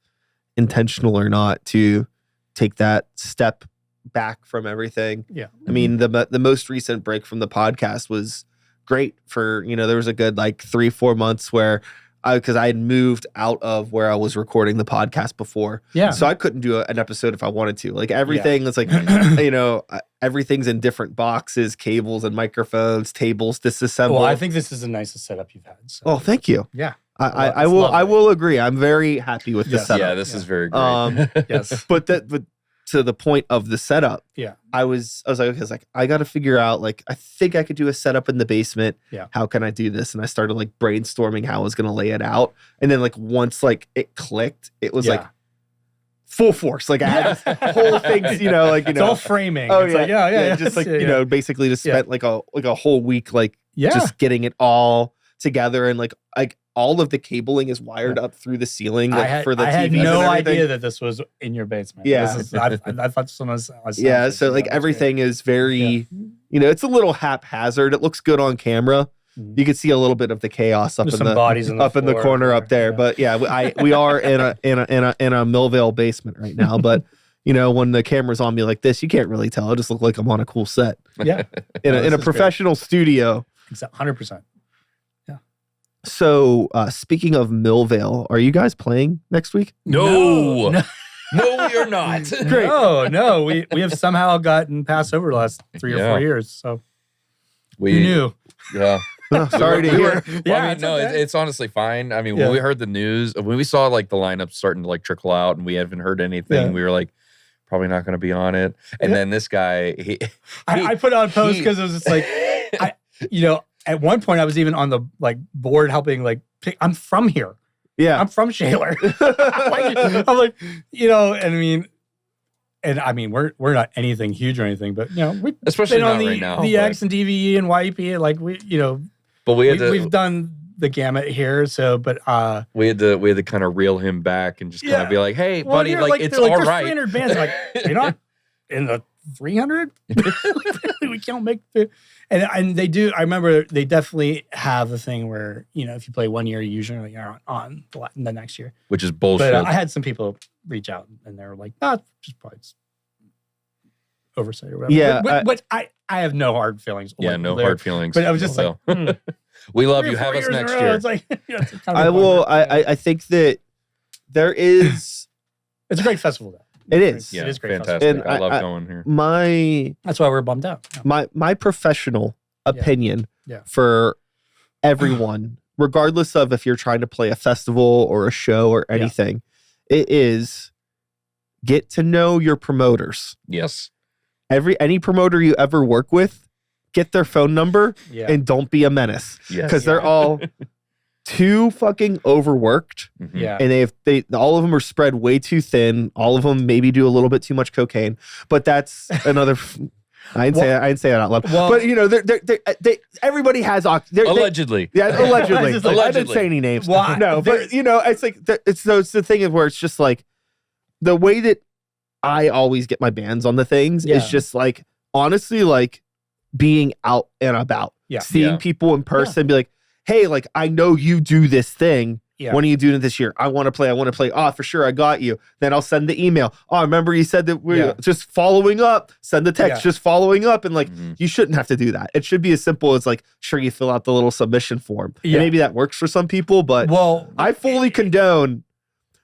intentional or not, to take that step back from everything. Yeah. I mean, the most recent break from the podcast was great for, there was a good like 3-4 months where because I had moved out of where I was recording the podcast before. Yeah. So I couldn't do an episode if I wanted to. Like everything is like, everything's in different boxes, cables and microphones, tables disassembled. Well, I think this is the nicest setup you've had. So. Oh, thank you. Yeah. I It's will lovely. I will agree. I'm very happy with the Yes. setup. Yeah, this is very great. Um, Yes. but to the point of the setup, Yeah. I was like, okay, I got to figure out, like, I think I could do a setup in the basement. Yeah. How can I do this? And I started like brainstorming how I was going to lay it out. And then like once like it clicked, it was like full force. Like I had this whole things, it's all framing. Oh it's yeah, like, just like basically just spent like a whole week like yeah. just getting it all together, and like all of the cabling is wired up through the ceiling for the TVs. I had no and idea that this was in your basement. Yeah. I thought someone was yeah. So like everything is very, it's a little haphazard. It looks good on camera. You can see a little bit of the chaos up There's in some bodies in the up in the floor corner up there. But yeah, we are in a Millvale basement right now. But when the camera's on me like this, you can't really tell. I just look like I'm on a cool set. Yeah, in a professional studio. 100%. Yeah. So speaking of Millvale, are you guys playing next week? No, we are not. Great. No. We have somehow gotten passed over the last 3 or 4 years. So we knew. Yeah. Oh, sorry to hear. It's honestly fine. I mean, when we heard the news, when we saw like the lineup starting to like trickle out and we haven't heard anything, we were like, probably not going to be on it. And then this guy, I put on post because it was just like, at one point I was even on the like board helping like pick. I'm from here. Yeah, I'm from Shaler. I'm like, and I mean, we're not anything huge or anything, but we especially been on right now, the X and DVE and YEP, like but we've done the gamut here. So, but we had to kind of reel him back and just kind of be like, hey, buddy, like it's all there's right. 300 bands, like you're not in the 300. We can't make the and they do. I remember they definitely have the thing where if you play 1 year, you usually are on the next year, which is bullshit. But I had some people reach out and they were like, just probably oversight or whatever. Yeah, but I have no hard feelings. Yeah, no hard feelings. But I was just like, we love you. Have us next year. It's like, I will. I think that there is. It's a great festival, though. It is. Yeah, it is great. Fantastic. And I love going here. That's why we're bummed out. My professional opinion Yeah. for everyone, regardless of if you're trying to play a festival or a show or anything, it is get to know your promoters. Yes. Any promoter you ever work with, get their phone number and don't be a menace. Because they're all too fucking overworked. Mm-hmm. Yeah. And they all of them are spread way too thin. All of them maybe do a little bit too much cocaine. But that's another I didn't say that out loud. Well, but everybody has allegedly. Allegedly. Allegedly. I didn't say any names. Well, no, but it's like it's the thing where it's just like the way that I always get my bands on the things is just like honestly like being out and about. Yeah. Seeing people in person, be like, hey, like I know you do this thing. Yeah. When are you doing it this year? I want to play. Oh, for sure. I got you. Then I'll send the email. Oh, remember you said that we're just following up. Send the text, just following up. And like, you shouldn't have to do that. It should be as simple as like, sure, you fill out the little submission form. Yeah. And maybe that works for some people, but I fully condone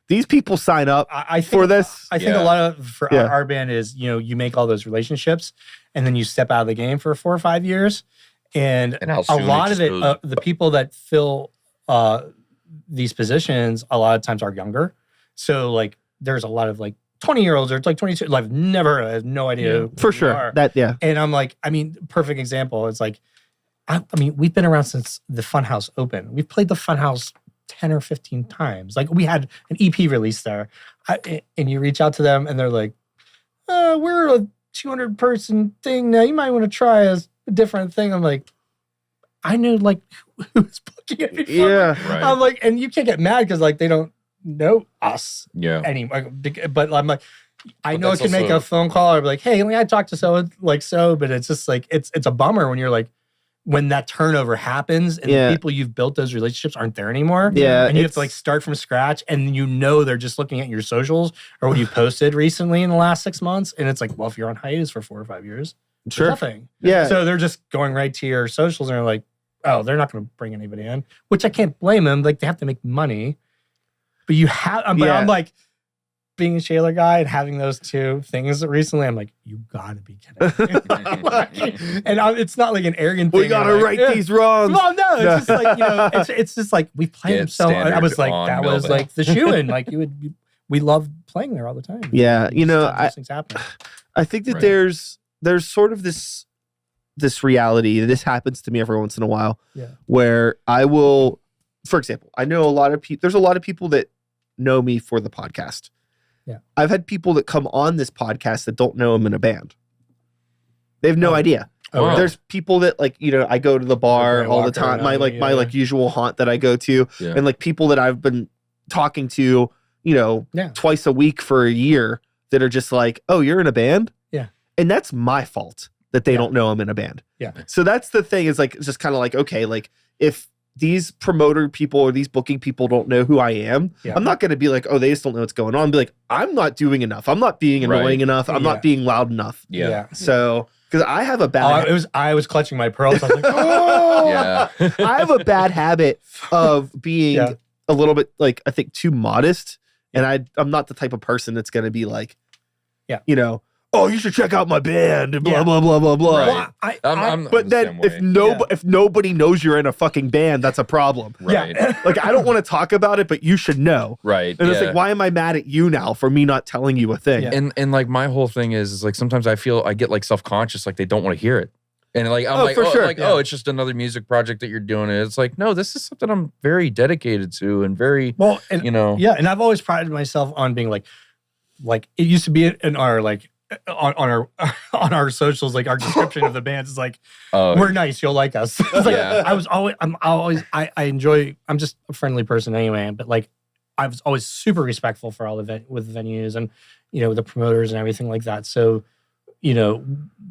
these people sign up for this. I think a lot of for our band is, you make all those relationships and then you step out of the game for 4 or 5 years. And a lot of it, the people that fill these positions a lot of times are younger. So like there's a lot of like 20-year-olds or like 22. I've no idea. For sure. And I'm like, perfect example. It's like, we've been around since the Funhouse opened. We've played the Funhouse 10 or 15 times. Like we had an EP release there. And you reach out to them and they're like, we're a 200-person thing now. You might want to try a different thing. I'm like, I know like who's booking it before. Yeah. Right. I'm like, and you can't get mad because like they don't know us anymore. But I'm like, I know I can make a phone call or be like, hey, I talked to so, but it's just like it's a bummer when you're like when that turnover happens and the people you've built those relationships aren't there anymore. Yeah. And you have to like start from scratch and they're just looking at your socials or what you posted recently in the last 6 months. And it's like, well, if you're on hiatus for 4 or 5 years, sure. Nothing. Yeah. So they're just going right to your socials and they're like, oh, they're not going to bring anybody in, which I can't blame them. Like they have to make money, but I'm like being a Shaler guy and having those two things recently. I'm like, you gotta be kidding me. And it's not like an arrogant thing. We gotta right these wrongs. Well, no, it's just like, it's just like we played them so. I was like, that was like the shoe-in. Like we love playing there all the time. Yeah, you know, those things happen. I think that Right. there's sort of this reality. This happens to me every once in a while. Yeah. Where I will, for example, I know a lot of people. There's a lot of people that know me for the podcast. Yeah. I've had people that come on this podcast that don't know I'm in a band. They have no idea. Oh, Wow. There's people that like, you know, I go to the bar Brian all the Walker time. and My I, like my yeah. like usual haunt that I go to, Yeah. and like people that I've been talking to, you know, Yeah. twice a week for a year that are just like, oh, you're in a band? Yeah. And that's my fault that they Yeah. don't know I'm in a band. Yeah. So that's the thing, is like, it's just kind of like, okay, like if these promoter people or these booking people don't know who I am, Yeah. I'm not going to be like, oh, they just don't know what's going on. Be like, I'm not doing enough. I'm not being annoying Right. enough. I'm Yeah. not being loud enough. Yeah. So, because I have a bad, I was clutching my pearls. I was like, oh, Yeah. I have a bad habit of being Yeah. a little bit like, I think, too modest. And I'm not the type of person that's going to be like, Yeah. you know, oh, you should check out my band and blah, Yeah. blah, blah, blah, blah. Right. Well, I'm But the then same way. if nobody knows you're in a fucking band, that's a problem. Right. Yeah. Like, I don't want to talk about it, but you should know. Right. And it's yeah. like, why am I mad at you now for me not telling you a thing? Yeah. And like my whole thing is like sometimes I feel I get like self-conscious, like they don't want to hear it. And like I'm Oh, like, for oh, sure. like, Yeah. oh, it's just another music project that you're doing. And it's like, no, this is something I'm very dedicated to and very, well, and you know. yeah, and I've always prided myself on being like it used to be in our like on our on our socials, like our description of the bands is like, we're nice, you'll like us. It's like, Yeah. I enjoy. I'm just a friendly person anyway, but like I was always super respectful for all the with the venues and you know the promoters and everything like that. So you know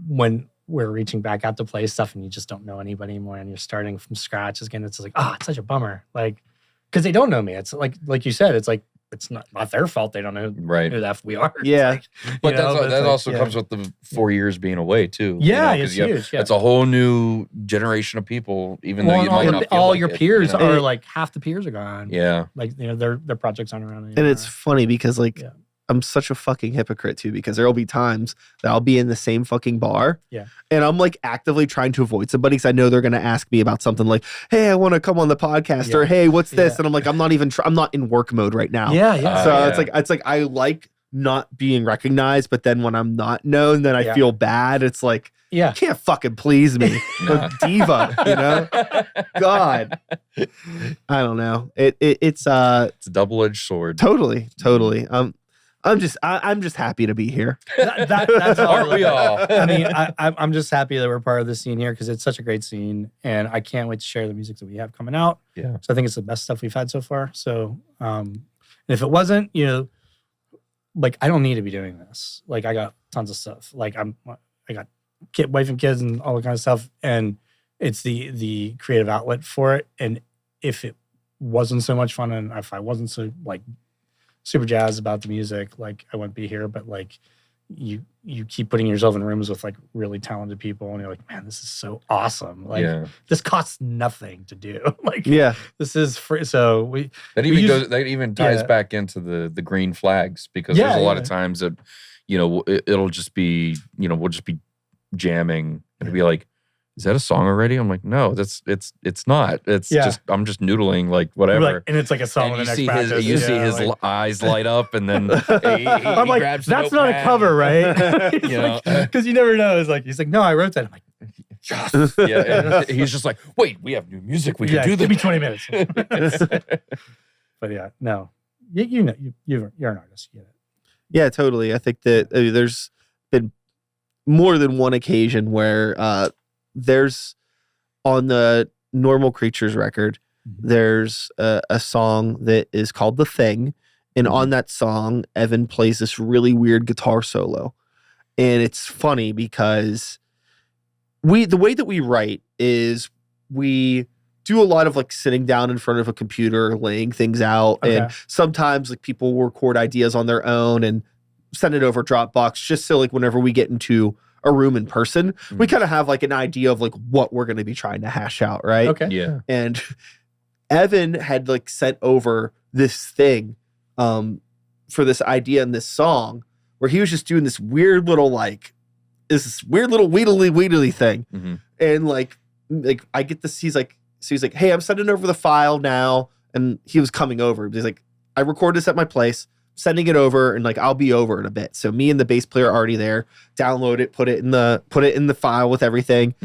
when we're reaching back out to play stuff and you just don't know anybody anymore and you're starting from scratch again, it's like it's such a bummer. Like because they don't know me. It's like you said, it's like it's not their fault. They don't know Right. who the F we are. It's Yeah. like, But you know, that it's like, also yeah. comes with the 4 years being away too. Yeah, you know, 'cause it's you have- huge. Yeah. It's a whole new generation of people, even though you all might your, not feel all like your it, peers you know? are like half the peers are gone. Yeah. Like you know their projects aren't around anymore. And it's funny because like Yeah. I'm such a fucking hypocrite too, because there'll be times that I'll be in the same fucking bar. Yeah. And I'm like actively trying to avoid somebody because I know they're gonna ask me about something like, hey, I want to come on the podcast, or Yeah. hey, what's this? Yeah. And I'm like, I'm not even I'm not in work mode right now. yeah, yeah. So yeah. it's like I like not being recognized, but then when I'm not known, then I Yeah. feel bad. It's like, yeah. you can't fucking please me. Nah. A diva, you know? God. I don't know. It's It's a double-edged sword. totally. I'm just happy to be here. That's all. Aren't we all? I mean, I'm just happy that we're part of the scene here because it's such a great scene, and I can't wait to share the music that we have coming out. Yeah. So I think it's the best stuff we've had so far. So, and if it wasn't, you know, like I don't need to be doing this. Like I got tons of stuff. Like I got wife and kids and all that kind of stuff, and it's the creative outlet for it. And if it wasn't so much fun, and if I wasn't so like super jazzed about the music, like I wouldn't be here. But like you keep putting yourself in rooms with like really talented people, and you're like, man, this is so awesome. Like Yeah. this costs nothing to do. Like Yeah. this is free. So That We even use- goes. That even ties Yeah. back into the green flags, because Yeah, there's a lot yeah. of times that, you know, it'll just be, you know, we'll just be jamming and it'll be like, is that a song already? I'm like, no, it's not. It's Yeah. just I'm just noodling like we're whatever. like, and it's like a song And in the you next see practice. his like, eyes light up, and then I'm like, grabs the that's not a notepad. cover, right? You know? Because you never know. It's like he's like, no, I wrote that. I'm like, yes. Yeah, and he's just like, wait, we have new music. We can do give this. me 20 minutes. But yeah, no, you know, you're an artist. You get it. Yeah, totally. I think that there's been more than one occasion where there's on the Normal Creatures record, there's a song that is called The Thing. And on that song, Evan plays this really weird guitar solo. And it's funny because the way that we write is we do a lot of like sitting down in front of a computer, laying things out. Okay. And sometimes like people will record ideas on their own and send it over Dropbox, just so like whenever we get into a room in person, we kind of have like an idea of like what we're going to be trying to hash out. Right. Okay. Yeah. And Evan had like sent over this thing for this idea in this song where he was just doing this weird little weedly thing. Mm-hmm. And like I get this, he's like, hey, I'm sending over the file now. And he was coming over. He's like, I recorded this at my place. sending it over, and like I'll be over in a bit. So me and the bass player are already there. Download it, put it in the file with everything,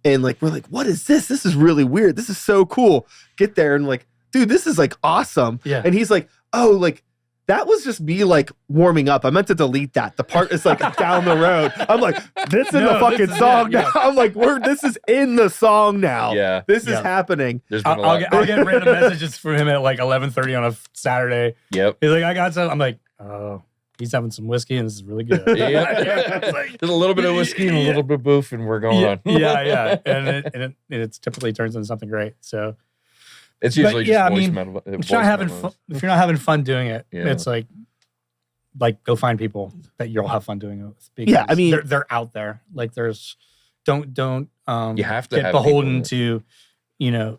and like we're like, what is this? This is really weird. This is so cool. Get there and like, dude, this is like awesome. Yeah. And he's like, oh, like that was just me like warming up. I meant to delete that. The part is like down the road. I'm like, this is the fucking song now. I'm like, this is in the song now. Yeah. This is happening. There's been I'll get random messages from him at like 11:30 on a Saturday. Yep. He's like, I got some. I'm like, oh, he's having some whiskey and this is really good. Yep. Like, There's a little bit of whiskey and a little bit of boof, and we're going on. yeah. And it typically turns into something great. So It's usually just voice metal. if you're not having fun doing it, Yeah. it's like go find people that you'll have fun doing it with. Because Yeah, I mean, they're out there. Like there's don't You have to get have beholden people. to,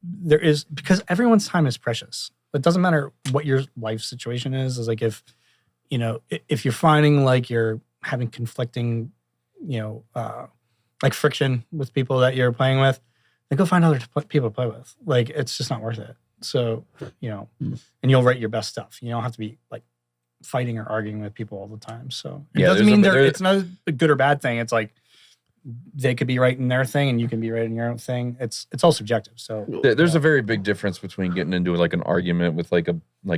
there is, because everyone's time is precious. It doesn't matter what your life situation is. It's like if you're finding like you're having conflicting, like friction with people that you're playing with, then go find other people to play with. Like it's just not worth it. So, and you'll write your best stuff. You don't have to be like fighting or arguing with people all the time. So it doesn't mean it's not a good or bad thing. It's like they could be writing their thing and you can be writing your own thing. It's all subjective. So There's a very big difference between getting into like an argument with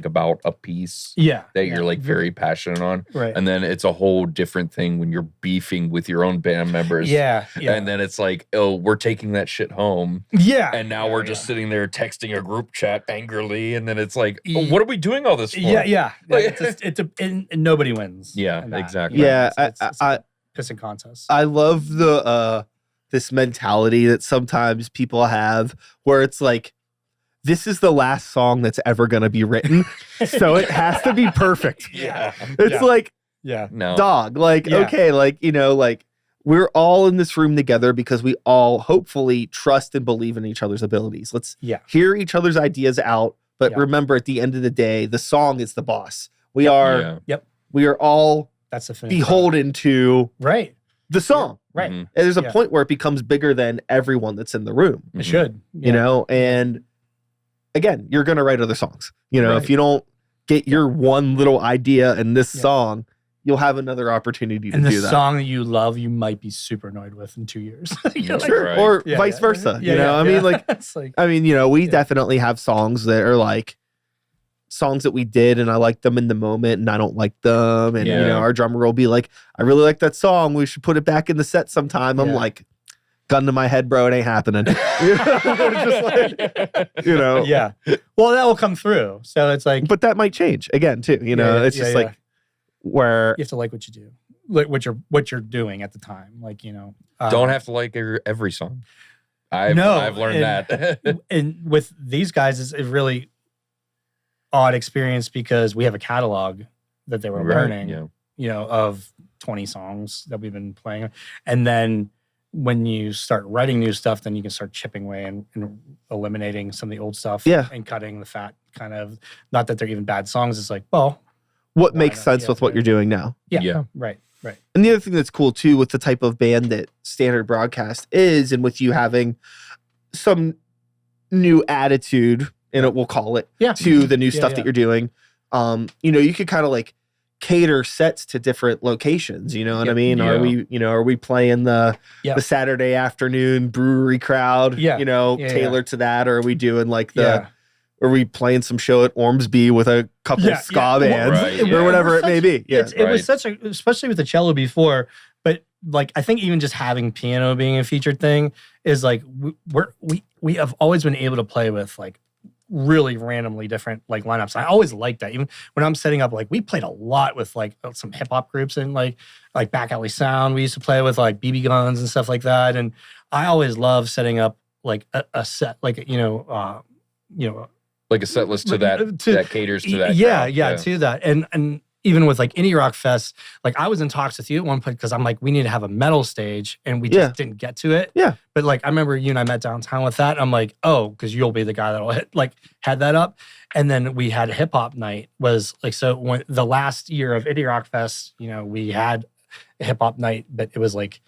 about a piece that you're like very passionate on, right? And then it's a whole different thing when you're beefing with your own band members. Yeah. And then it's like, oh, we're taking that shit home. Yeah. And now we're just sitting there texting a group chat angrily. And then it's like, oh, what are we doing all this for? Yeah. Like, and nobody wins. Yeah, exactly. Yeah, It's a pissing contest. I love this mentality that sometimes people have where it's like, this is the last song that's ever going to be written, so it has to be perfect. Yeah. It's like, No. dog, like, okay, like, like we're all in this room together because we all hopefully trust and believe in each other's abilities. Let's hear each other's ideas out. But remember, at the end of the day, the song is the boss. We are, we are all that's the beholden to the song. Right. And there's a point where it becomes bigger than everyone that's in the room. It should. And again, you're going to write other songs. If you don't get your one little idea in this song, you'll have another opportunity to do that. And the song that you love, you might be super annoyed with in 2 years. Sure. Or vice versa. I mean, like, we definitely have songs that are like songs that we did and I like them in the moment and I don't like them. And, our drummer will be like, I really like that song. We should put it back in the set sometime. I'm like, gun to my head, bro. It ain't happening. Yeah. Well, that will come through. So it's like, but that might change again too. It's just like where you have to like what you do, like what you're doing at the time. Like, don't have to like every song. I've learned that. And with these guys, it's a really odd experience because we have a catalog that they were learning, of 20 songs that we've been playing. And then when you start writing new stuff, then you can start chipping away and eliminating some of the old stuff and cutting the fat kind of, not that they're even bad songs. It's like, well, what makes sense with what you're doing now. Yeah. Right. And the other thing that's cool too, with the type of band that Standard Broadcast is, and with you having some new attitude, and we'll call it, to the new stuff that you're doing, you could kind of like cater sets to different locations. You know what I mean? Are we playing the Saturday afternoon brewery crowd? Tailored to that, or are we doing like are we playing some show at Ormsby with a couple ska bands or whatever it may be? It was such a, especially with the cello before, but like I think even just having piano being a featured thing is like we have always been able to play with like really randomly different like lineups. I always like that. Even when I'm setting up, like we played a lot with like some hip hop groups and like Back Alley Sound. We used to play with like BB Guns and stuff like that. And I always love setting up like a set, like like a set list that caters to that. To that. And even with like Indie Rock Fest, like I was in talks with you at one point because I'm like, we need to have a metal stage and we just didn't get to it. Yeah. But like, I remember you and I met downtown with that. I'm like, oh, because you'll be the guy that'll had that up. And then we had a hip hop night was like, so when the last year of Indie Rock Fest, we had a hip hop night, but it was like,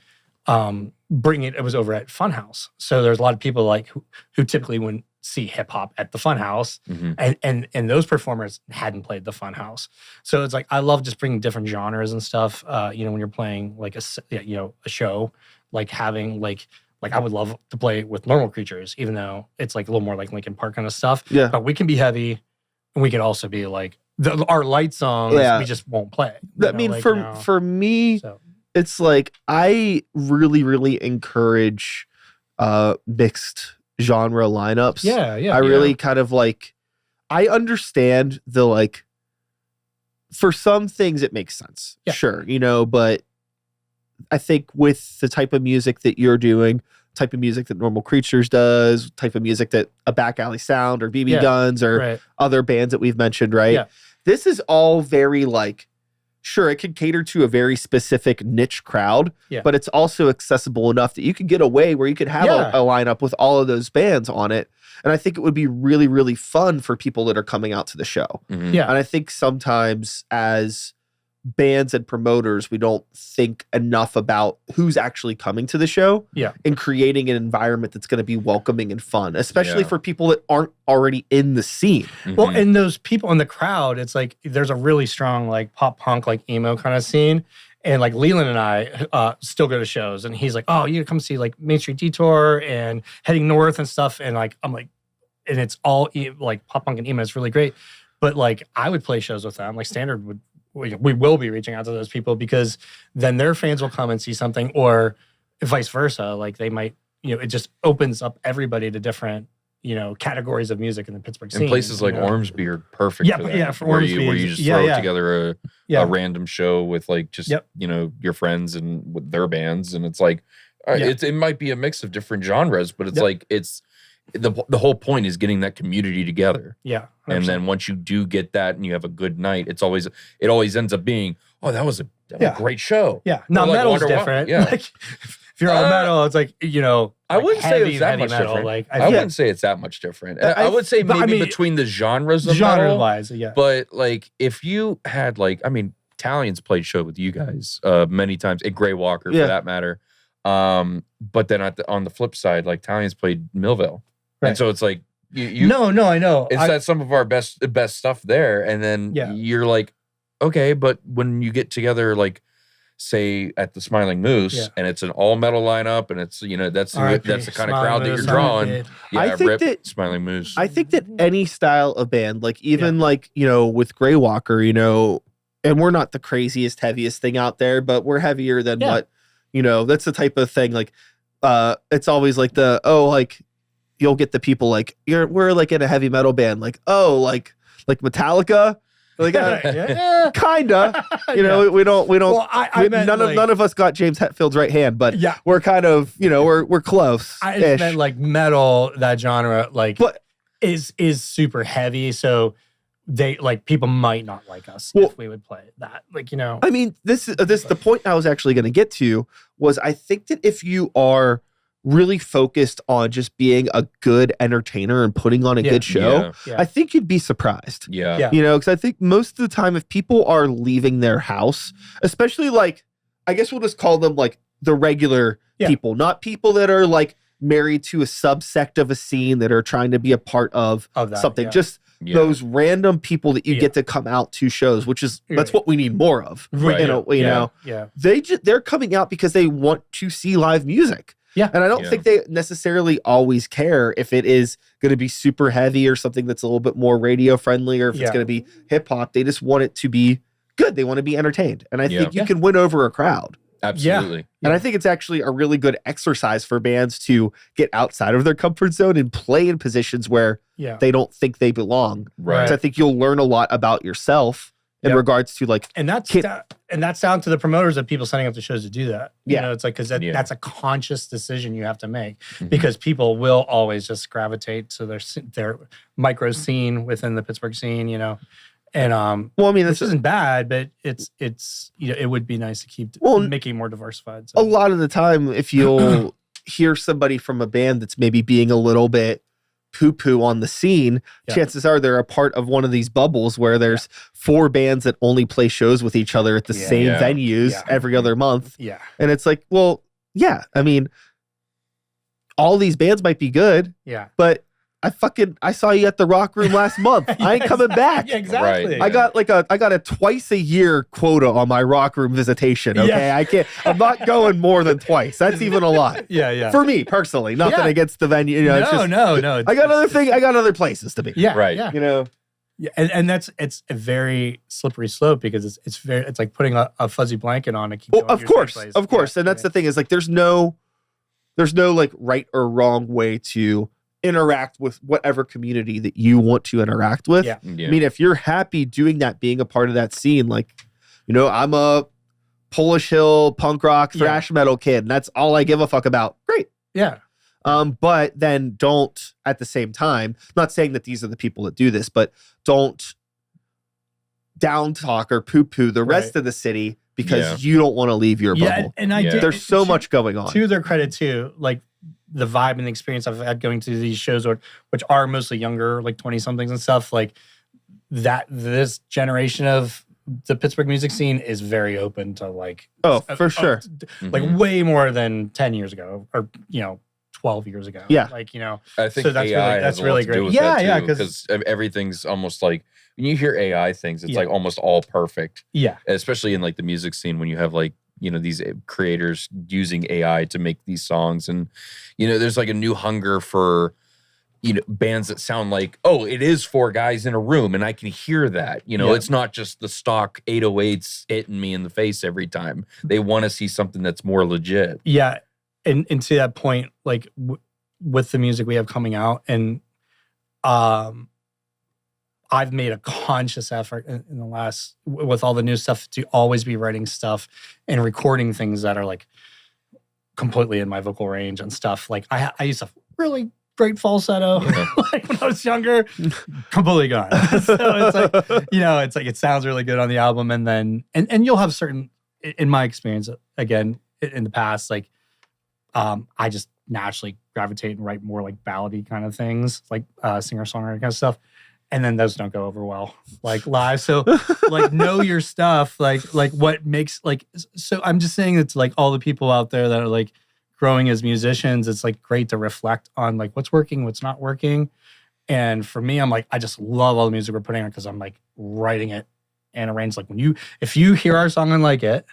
it was over at Funhouse. So there's a lot of people like who typically wouldn't see hip hop at the Funhouse, Mhm. and those performers hadn't played the Funhouse. So it's like I love just bringing different genres and stuff. You know, when you're playing like a show, like having like I would love to play with Normal Creatures, even though it's like a little more like Linkin Park kind of stuff. Yeah. But we can be heavy, and we could also be like our light songs. Yeah. We just won't play. I mean, for me, So. it's like I really encourage mixed genre lineups. Yeah, yeah. I really kind of like, I understand the like, for some things it makes sense. Yeah. Sure, you know, but I think with the type of music that you're doing, type of music that Normal Creatures does, type of music that a Back Alley Sound or BB Guns or right. other bands that we've mentioned, right? Yeah. This is all very like, sure, it can cater to a very specific niche crowd, but it's also accessible enough that you could get away where you could have a lineup with all of those bands on it. And I think it would be really fun for people that are coming out to the show. Mhm. Yeah. And I think sometimes as bands and promoters, we don't think enough about who's actually coming to the show and creating an environment that's going to be welcoming and fun, especially for people that aren't already in the scene. Mhm. Well, and those people in the crowd, it's like there's a really strong like pop punk, like emo kind of scene. And like Leland and I still go to shows, and he's like, "Oh, you come see like Main Street Detour and Heading North and stuff." And like I'm like, and it's all like pop punk and emo. It's really great. But like I would play shows with them. Like Standard would. We will be reaching out to those people because then their fans will come and see something, or vice versa. Like they might, you know, it just opens up everybody to different, you know, categories of music in the Pittsburgh scene. And places like Ormsby are perfect. Yeah, for that, yeah, for where Ormsby, where you just throw together a random show with like just you know your friends and with their bands, and it's like it might be a mix of different genres, but it's like it's. The whole point is getting that community together. Yeah. 100%. And then once you do get that and you have a good night, it always ends up being, oh, that was a great show. Yeah. Now like, metal's different. Yeah. Like, if you're on metal, it's like, you know, I wouldn't say heavy, it's that heavy much metal. different. Like I wouldn't say it's that much different. I would say but maybe between the genres of genre metal. wise, yeah. But like if you had like, I mean, Italians played show with you guys many times, at Grey Walker for that matter. But then on the flip side, like Italians played Millville. Right. And so it's like No, I know. It's that some of our best stuff there, and then you're like, okay, but when you get together, like say at the Smiling Moose, and it's an all metal lineup, and it's that's the kind of crowd that you're drawing. Yeah, I think that Smiling Moose. I think that any style of band, like even like with Grey Walker, and we're not the craziest, heaviest thing out there, but we're heavier than what that's the type of thing. Like, it's always like you'll get the people like we're like in a heavy metal band, like like Metallica, like kinda. We don't. Well, I meant none of us got James Hetfield's right hand, but we're kind of we're close. I just meant like metal, that genre, like is super heavy, so they like people might not like us if we would play that. Like I mean, this the point I was actually going to get to was I think that if you are really focused on just being a good entertainer and putting on a good show, I think you'd be surprised. Yeah. Because I think most of the time if people are leaving their house, especially like, I guess we'll just call them like the regular people, not people that are like married to a subsect of a scene that are trying to be a part of that, something. Just those random people that you get to come out to shows, which is that's what we need more of. Right. They're coming out because they want to see live music. Yeah. And I don't think they necessarily always care if it is going to be super heavy or something that's a little bit more radio friendly, or if it's going to be hip hop. They just want it to be good. They want to be entertained. And I think you can win over a crowd. Absolutely. And I think it's actually a really good exercise for bands to get outside of their comfort zone and play in positions where they don't think they belong. Right. So I think you'll learn a lot about yourself in regards to like, and that's down to the promoters of people setting up the shows to do that. It's like, because that's a conscious decision you have to make, because people will always just gravitate to their micro scene within the Pittsburgh scene, And well, I mean, this isn't bad, but it's it would be nice to keep making more diversified. So. A lot of the time, if you'll hear somebody from a band that's maybe being a little bit poo-poo on the scene, chances are they're a part of one of these bubbles where there's 4 bands that only play shows with each other at the same venues every other month. Yeah. And it's like, well, I mean, all these bands might be good, but I saw you at the Rock Room last month. I ain't coming back. Yeah, exactly. Right. I got a twice a year quota on my Rock Room visitation. Okay, Yeah. I'm not going more than twice. That's even a lot. Yeah. For me personally, nothing Yeah. against the venue. You know, it's just, no. I got other places to be. Yeah, Right. Yeah. You know. Yeah, and it's a very slippery slope because it's like putting a fuzzy blanket on to keep. Well, going of to your course, same place. of course, and that's the thing is like there's no like right or wrong way to interact with whatever community that you want to interact with. Yeah. Yeah. I mean, if you're happy doing that, being a part of that scene, like, you know, I'm a Polish Hill punk rock thrash metal kid, and that's all I give a fuck about. Great. Yeah. But then don't at the same time, not saying that these are the people that do this, but don't down talk or poo poo the rest of the city because you don't want to leave your bubble. And I did. There's so much going on. To their credit, too, like the vibe and the experience I've had going to these shows, which are mostly younger, like 20 somethings and stuff, like that. This generation of the Pittsburgh music scene is very open to like, for sure, like way more than 10 years ago, or 12 years ago. Yeah. Like, I think so that's AI really, has that's a really lot to do great. with Yeah, that yeah, too, because everything's almost like when you hear AI things, it's Yeah. like almost all perfect. Yeah. Especially in like the music scene when you have like, these creators using AI to make these songs, and there's like a new hunger for bands that sound like, oh, it is four guys in a room and I can hear that. It's not just the stock 808s hitting me in the face every time. They want to see something that's more legit. Yeah. And to that point, like with the music we have coming out, and I've made a conscious effort in the last, with all the new stuff, to always be writing stuff and recording things that are like completely in my vocal range and stuff. Like I used a really great falsetto like when I was younger, completely gone. So it's like, it's like it sounds really good on the album, and then and you'll have certain, in my experience, again in the past, like I just naturally gravitate and write more like ballady kind of things, like singer-songwriter kind of stuff. And then those don't go over well, like live. So like know your stuff, like what makes so I'm just saying it's like all the people out there that are like growing as musicians, it's like great to reflect on like what's working, what's not working. And for me, I'm like, I just love all the music we're putting on because I'm like writing it and arranged. Like if you hear our song and like it,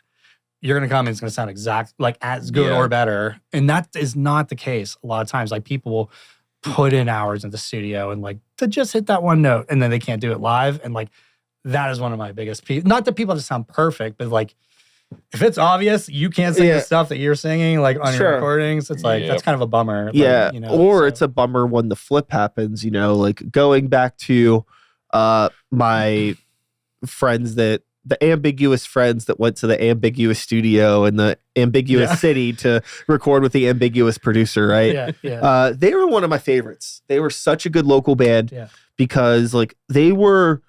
you're going to come and it's going to sound like as good or better. And that is not the case a lot of times. Like people will put in hours in the studio and like to just hit that one note, and then they can't do it live. And like, that is one of my biggest pieces. Not that people have to sound perfect, but like, if it's obvious you can't sing the stuff that you're singing like on your recordings, it's like, that's kind of a bummer. Yeah. Like, or it's a bummer when the flip happens, like going back to my friends the ambiguous friends that went to the ambiguous studio in the ambiguous city to record with the ambiguous producer, right? Yeah. They were one of my favorites. They were such a good local band because like they were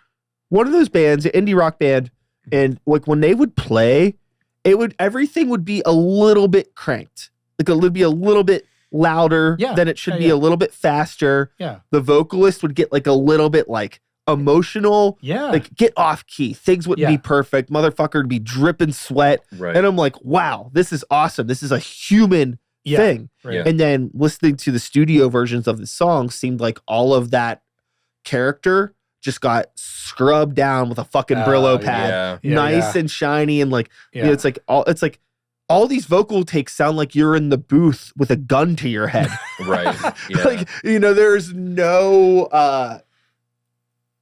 one of those bands, an indie rock band, and like when they would play, everything would be a little bit cranked. Like it would be a little bit louder than it should be, a little bit faster. Yeah. The vocalist would get like a little bit like emotional, like get off key. Things wouldn't be perfect. Motherfucker would be dripping sweat. Right. And I'm like, wow, this is awesome. This is a human thing. Right. And then listening to the studio versions of the song seemed like all of that character just got scrubbed down with a fucking Brillo pad. Nice and shiny, and like it's like all these vocal takes sound like you're in the booth with a gun to your head. Right. Yeah. Like, there's no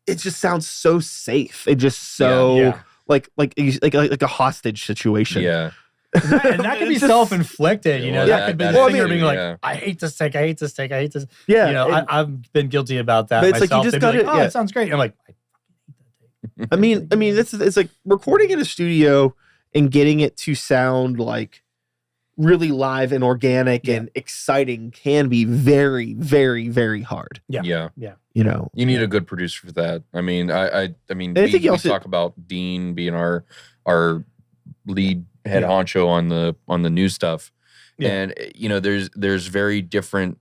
it just sounds so safe. It just so like a hostage situation. Yeah. And that can be self-inflicted, that could be the singer being like, I hate this take, I hate this take, I hate this. Yeah. I've been guilty about that but it's myself. like you just got it sounds great. I'm like, I hate that take. I mean, it's like recording in a studio and getting it to sound like really live and organic and exciting can be very, very, very hard. Yeah. You need a good producer for that. I mean, I mean, I think we talk about Dean being our lead head honcho on the new stuff, and there's very different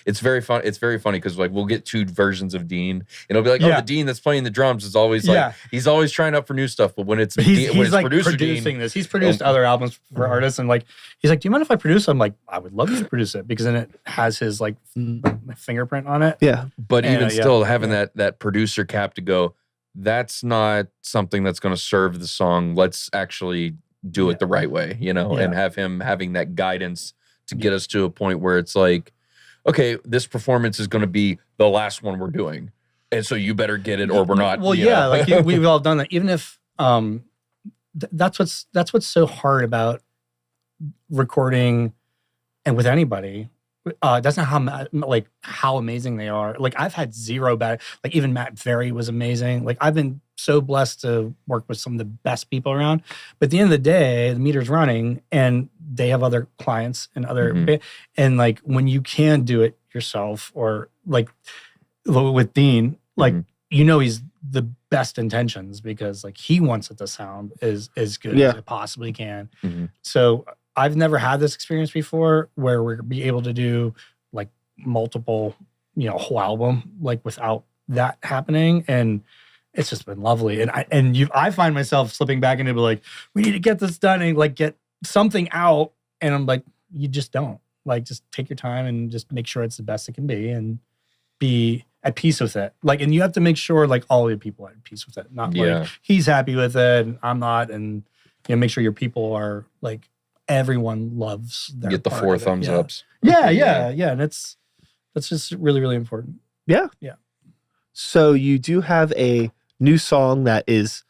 it's very fun. It's very funny because like we'll get 2 versions of Dean, and it'll be like, oh, Yeah. the Dean that's playing the drums is always like Yeah. he's always trying up for new stuff. But when it's He's when it's like producer producing Dean, this. He's produced other albums for artists, and like he's like, "Do you mind if I produce?" I'm like, "I would love you to produce it because then it has his like fingerprint on it." Yeah. but even Yeah, still having that producer cap to go, that's not something that's going to serve the song. Let's actually do it the right way, you know, and have him having that guidance to get us to a point where it's like, okay, this performance is going to be the last one we're doing, and so you better get it or we're not. Well, you yeah, know? like we've all done that. Even if that's what's so hard about recording, and with anybody, that's not how amazing they are. Like I've had 0 bad. Like even Matt Ferry was amazing. Like I've been so blessed to work with some of the best people around. But at the end of the day, the meter's running, and they have other clients and other and like when you can do it yourself, or like with Dean, like he's the best intentions because like he wants it to sound as good as it possibly can. So I've never had this experience before where we're be able to do like multiple, whole album like without that happening, and it's just been lovely. And I find myself slipping back into like, we need to get this done and like get something out, and I'm like, you just don't. Like just take your time and just make sure it's the best it can be and be at peace with it. Like, and you have to make sure like all your people are at peace with it, not like he's happy with it and I'm not, and make sure your people are like everyone loves their get the 4 thumbs ups. Yeah, and that's just really, really important. Yeah. So you do have a new song that is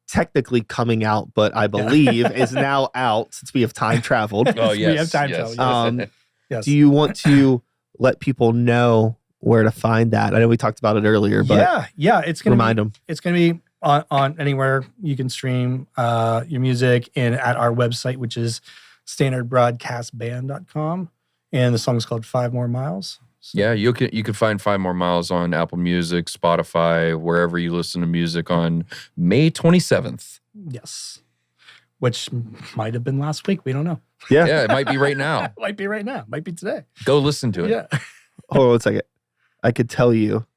technically coming out, but I believe is now out since we have time traveled. Oh, yes. We have time travel. Yes. Do you want to let people know where to find that? I know we talked about it earlier, but it's gonna remind them. It's going to be on anywhere you can stream your music, and at our website, which is standardbroadcastband.com. And the song's called 5 More Miles. So. Yeah, you can find 5 More Miles on Apple Music, Spotify, wherever you listen to music on May 27th. Yes. Which might have been last week. We don't know. Yeah, it might be right now. Might be right now. Might be today. Go listen to it. Yeah. Hold on 1 second. I could tell you,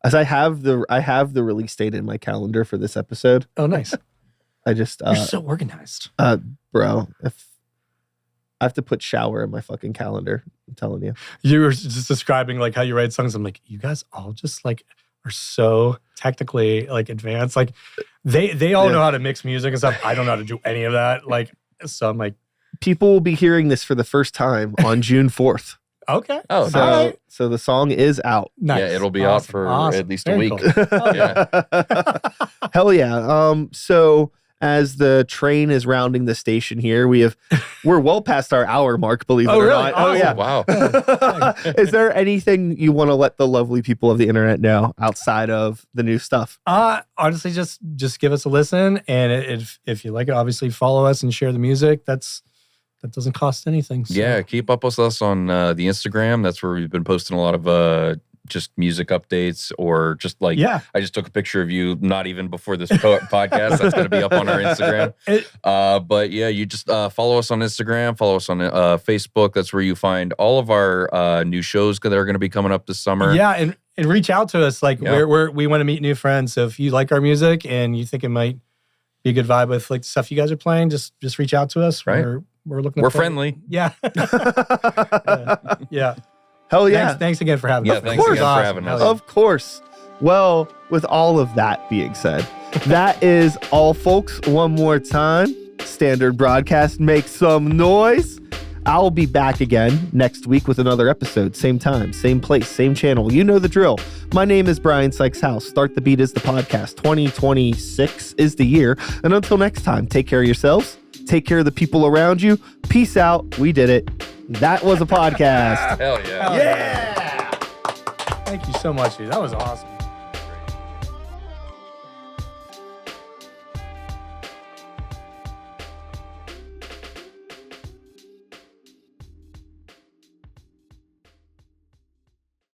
as I have the release date in my calendar for this episode. Oh, nice. I just you're so organized, bro. If I have to put shower in my fucking calendar, I'm telling you. You were just describing like how you write songs. I'm like, you guys all just like are so technically like advanced. Like they all know how to mix music and stuff. I don't know how to do any of that. Like, so I'm like, people will be hearing this for the first time on June 4th. Okay. Oh, so the song is out. Nice. Yeah, it'll be out for at least a Very week. cool. Oh, Yeah. Hell yeah. So as the train is rounding the station here, we're well past our hour mark, believe it or really? not. Oh yeah. Wow. Is there anything you want to let the lovely people of the internet know outside of the new stuff? Honestly, just give us a listen, and if you like it, obviously follow us and share the music. That doesn't cost anything. So. Yeah, keep up with us on the Instagram. That's where we've been posting a lot of just music updates, or just like, I just took a picture of you not even before this podcast. That's going to be up on our Instagram. But yeah, you just follow us on Instagram, follow us on Facebook. That's where you find all of our new shows that are going to be coming up this summer. Yeah, and reach out to us. Like we want to meet new friends. So if you like our music and you think it might be a good vibe with like the stuff you guys are playing, just reach out to us. Right. We're looking. We're friendly. Yeah. Yeah. Hell yeah. Thanks again for having us. Yeah, thanks again for having us. Of course. Well, with all of that being said, that is all, folks. One more time, Standard Broadcast, make some noise. I'll be back again next week with another episode. Same time, same place, same channel. You know the drill. My name is Brian Sykes House. Start the Beat is the podcast. 2026 is the year. And until next time, take care of yourselves. Take care of the people around you. Peace out. We did it. That was a podcast. Hell yeah. Yeah. Thank you so much, dude. That was awesome.